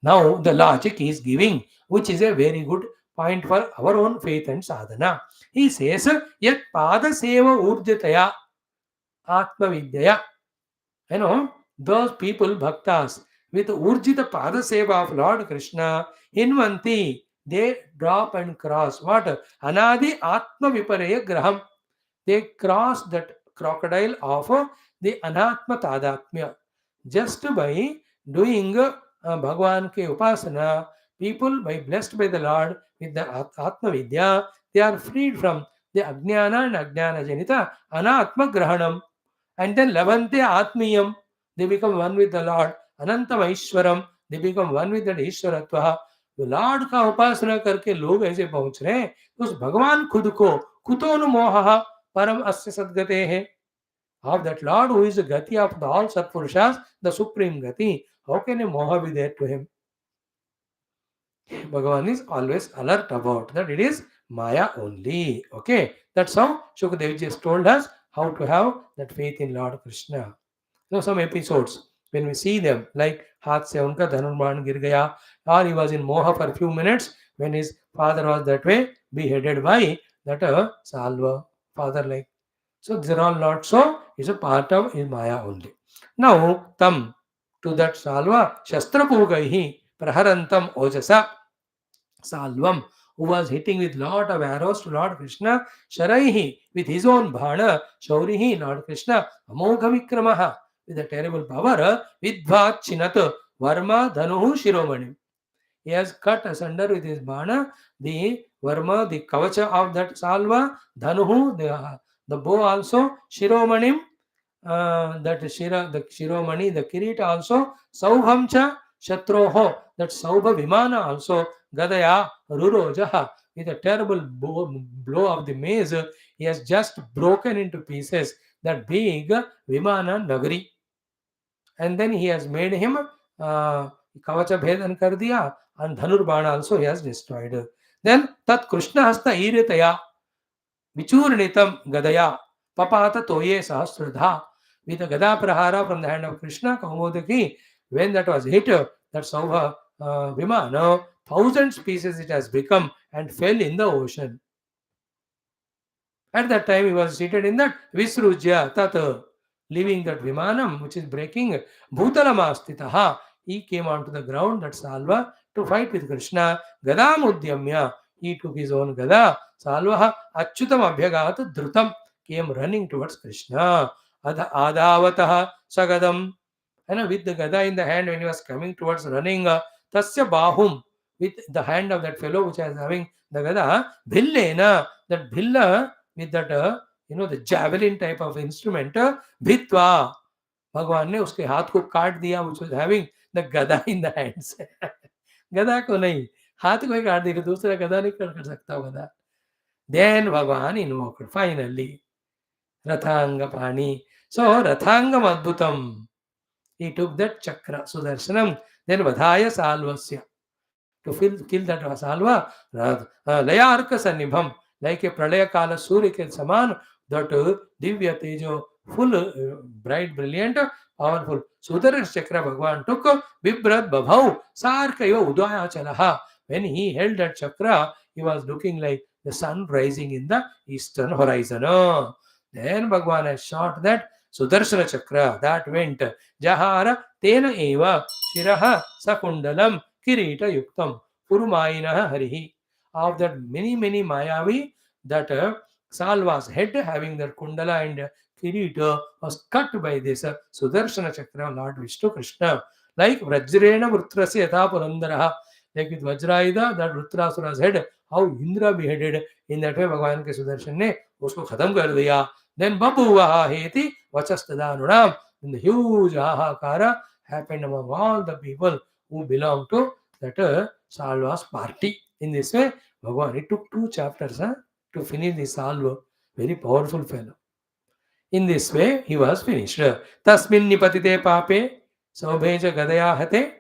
Now the logic is giving, which is a very good point for our own faith and sadhana. He says, yat pada seva urjataya atma vidyaya. Those people, bhaktas, with urjita pada seva of Lord Krishna, invanti, they drop and cross. What? Anadi atma viparaya graham. They cross that crocodile of the anatma tadatmya. Just by doing Bhagwan ke upasana, people by blessed by the Lord with the atma vidya, they are freed from the ajnana and ajnana janita anatma grahanam. And then lavante atmiyam, they become one with the Lord. Anantam Aishwaram, they become one with that Ishwaratva. तो Lord का उपासना करके लोग ऐसे पहुंच रहे हैं, उस भगवान खुद को कुतोनु मोह परम अस्य सद्गते है. Of that Lord who is the gati of the all Satpurushas, the supreme gati, how can a moha be there to him? Bhagavan is always alert about that it is Maya only. Okay, that's how Shukadev just told us how to have that faith in Lord Krishna. Some episodes when we see them, like Hath se unka dhanurban gir gaya, or he was in moha for a few minutes when his father was that way beheaded by that Salva father like. So these are all not so. It's a part of his Maya only. Now tam to that Salva Shastra Pugaihi Praharantam Ojasa. Salvam, who was hitting with lot of arrows to Lord Krishna, Sharaihi, with his own bhana, Shaurihi, Lord Krishna, Amogha Vikramaha, with a terrible power, Vidvat Chinat, Varma Dhanuhu Shiromani. He has cut asunder with his bhana the Varma, the kavacha of that Salva, Dhanuhu, the bow also, Shiromanim, that Shira, the Shiromani, the Kirita also, Saubhamcha, Shatroho, that Saubha Vimana also, Gadaya, Rurojaha, with a terrible blow of the mace, he has just broken into pieces that big Vimana Nagari. And then he has made him Kavacha Bhedan kar diya, and Dhanurbana also he has destroyed. Then Tat Krishna Hasta Iritaya, Vichurnitam Gadaya, Papata Toye Sahasradha, with a Gada Prahara from the hand of Krishna, Kaumodaki, when that was hit, that Saubha Vimana, 1,000 pieces it has become and fell in the ocean. At that time he was seated in that Visrujya Tata, leaving that Vimanam which is breaking, Bhutalamastitaha, he came onto the ground, that Salva, to fight with Krishna. Gadam Udyamya, he took his own Gada. Salva Achyutam Abhyagat Dhrutam, came running towards Krishna. Adavataha Sagadam, and with the Gada in the hand when he was coming towards running, Tasya Bahum, with the hand of that fellow which was having the Gada, Bhillena, that Bhilla, with that the javelin type of instrument, Bhitva, भगवान ने उसके हाथ को काट दिया, which was having the gada in the hands. गदा को नहीं, हाथ को ही काट दिया, दूसरा गदा नहीं कर सकता गदा. Then Bhagavan invoked finally Rathanga Pani. So Rathangam Adbhutam, he took that chakra Sudarshanam, then Vadhaya Salvasya, to kill that Salva, Layarka Sanibham, like a Pralaya Kala Surya Saman, that Divya Tejo, full, bright, brilliant, powerful. Sudarshan Chakra Bhagavan took Vibrat Bhabhau, Sarkaya Udaya Chalaha. When he held that chakra, he was looking like the sun rising in the eastern horizon. Then Bhagavan has shot that Sudarshana Chakra, that went Jahara Tena Eva Shiraha Sakundalam Kirita Yuktam Purumayinaha Harihi. Of that many Mayavi, that Salva's head having that Kundala and Kirita was cut by this Sudarshana Chakra, Lord Vishnu Krishna. Like Vrajrena Vrutrasya Yatha Purandaraha, like with Vajrayudha, that Vrutrasura's head how Indra beheaded, in that way भगवान के सुदर्शन ने उसको खत्म कर दिया. Then बभुवः हेति वचस्तदानुणाम. Then the huge हाहाकार happened among all the people who belong to that Salva's party. In this way, Bhagavan, it took 2 chapters to finish the Salva. Very powerful fellow. In this way, he was finished. Tasmin nipatite pape saubheja gadaya hate.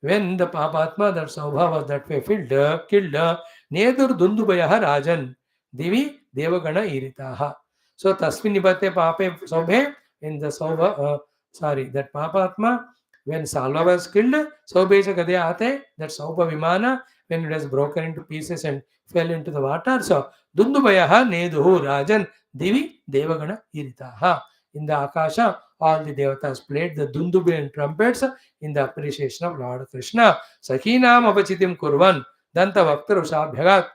When the Papatma, that Saubha was that way killed, Nedur Dundubayaha Rajan, Devi Devagana Iritaha. So Tasmin nipate pape Saubhe, in the Saubha, that Papatma, when Salva was killed, Saubheja gadaya hate, that Saubha Vimana, when it was broken into pieces and fell into the water. So Dundubayaha Neduhu Rajan, Devi Devagana Iritaha. In the Akasha, all the devatas played the dundubi and trumpets in the appreciation of Lord Krishna. Sakinam apachitim kurvan, Danta Vaktarusha Bhagat.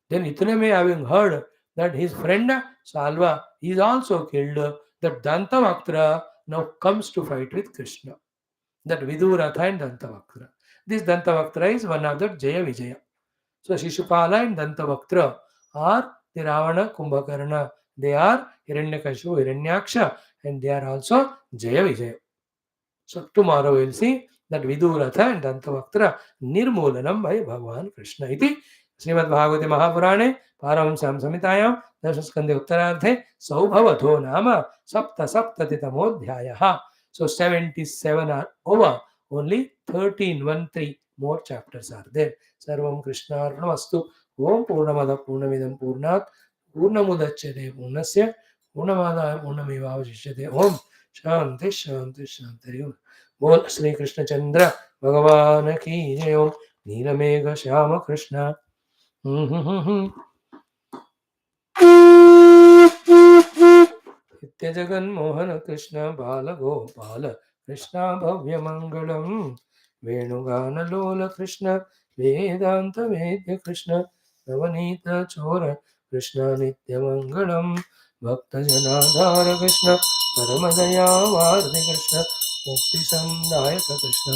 Then Itname, having heard that his friend Salva is also killed, that Danta Vaktra now comes to fight with Krishna. That Viduratha and Danta Vaktra. This Danta Vaktra is one of the Jaya Vijaya. So Shishupala and Danta Vaktra are the Ravana Kumbhakarna. They are Hiranyakashipu, Hiranyaksha, and they are also Jaya Vijaya. So tomorrow we will see that Viduratha and Dantavaktra Nirmulanam by Bhagavan Krishna. Iti Srimad Bhagavate Mahapurane Paramhamsam Samhitayam Skandha Uttararthe Saubhavato Nama Sapta Saptatittamodhyayaha. So 77 are over. Only 13 more chapters are there. Sarvam Krishna Arnamastu. Om Purnamada Purnamidam Purnat Purnamudachyate Purnasya Purnamada Purnamivavashishyate. Om शांति शांति शांति. बोल श्री कृष्ण चंद्र भगवान की जय. ओम नीलमेघ श्याम कृष्ण. नित्य जगन्मोहन कृष्ण बाल गोपाल कृष्ण भव्य मंगलम. वेणुगान लोल कृष्ण वेदांत वेद्य कृष्ण नवनीत चोर कृष्ण नित्य मंगलम. भक्त जनाधार कृष्ण परम दयावार्धि कृष्ण मुक्ति संदायक कृष्ण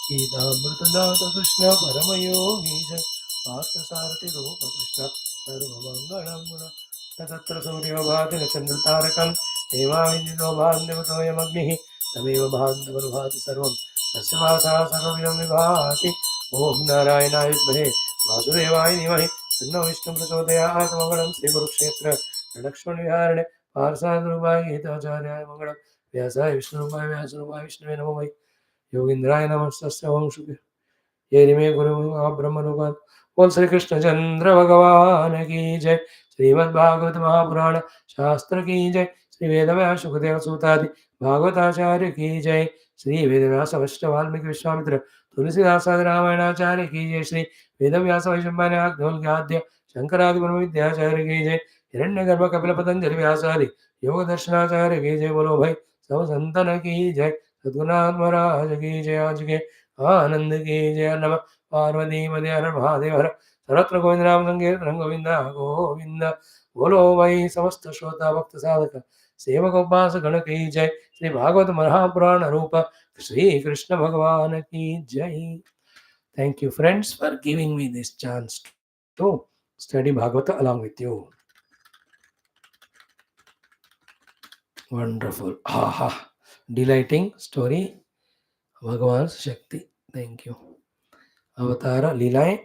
गीतामृतदात कृष्ण परम योगी पार्थ सारथि रूप कृष्ण सर्वमंगलम. तत्र सूर्योभाति चंद्रतारकं हेमाविन्दो भान्यवतोऽयमग्निः तमेव भान्तवरुभाति सर्वं तस्य वासः सर्वमिदं विभाति. ॐ नारायणाय विद्महे वासुदेवाय धीमहि तन्नो विष्णुः प्रचोदयात्. मङ्गलं श्रीकुरुक्षेत्र लक्ष्मणविहारिणे पार्श्वनाथरूपाय गीताचार्याय मङ्गलं. व्यासाय विष्णुरूपाय व्यासरूपाय विष्णवे नमो वै. योगीन्द्राय नमस्तस्य वंशुके ये रिमे गुरु ब्रह्मरूपात्. बोल श्री कृष्ण चंद्र भगवान की जय. श्रीमद् भागवत महापुराण शास्त्र की जय. श्री वेदव्यास सुखदेव सूतादि भागवताचार्य की जय. श्री वेदव्यास वशिष्ठ वाल्मीकि विश्वामित्र तुलसीदास रामायणाचार्य की जय. श्री वेदव्यास वैशंपायनाद्य शंकरादि ब्रह्म विद्याचार्य की जय. हिरण्यगर्भ कपिल पतंजलि व्यासादि योग दर्शनाचार्य की जय. बोलो भाई सब संतन की जय. सद्गुरुनाथ महाराज की जय. आज के आनंद की जय. नमः पार्वती मदे हर महादेव हर. सर्वत्र गोविंद नाम संकीर्तन गोविंद गोविंद. बोलो भाई समस्त श्रोता भक्त साधक सेवक उपास गण की जय. श्री भागवत महापुराण रूप श्री कृष्ण भगवान की जय. Thank you friends for giving me this chance to study Bhagavata along with you. Wonderful. Aha. Delighting story. Bhagavan's Shakti. Thank you. Avatara Leelaएं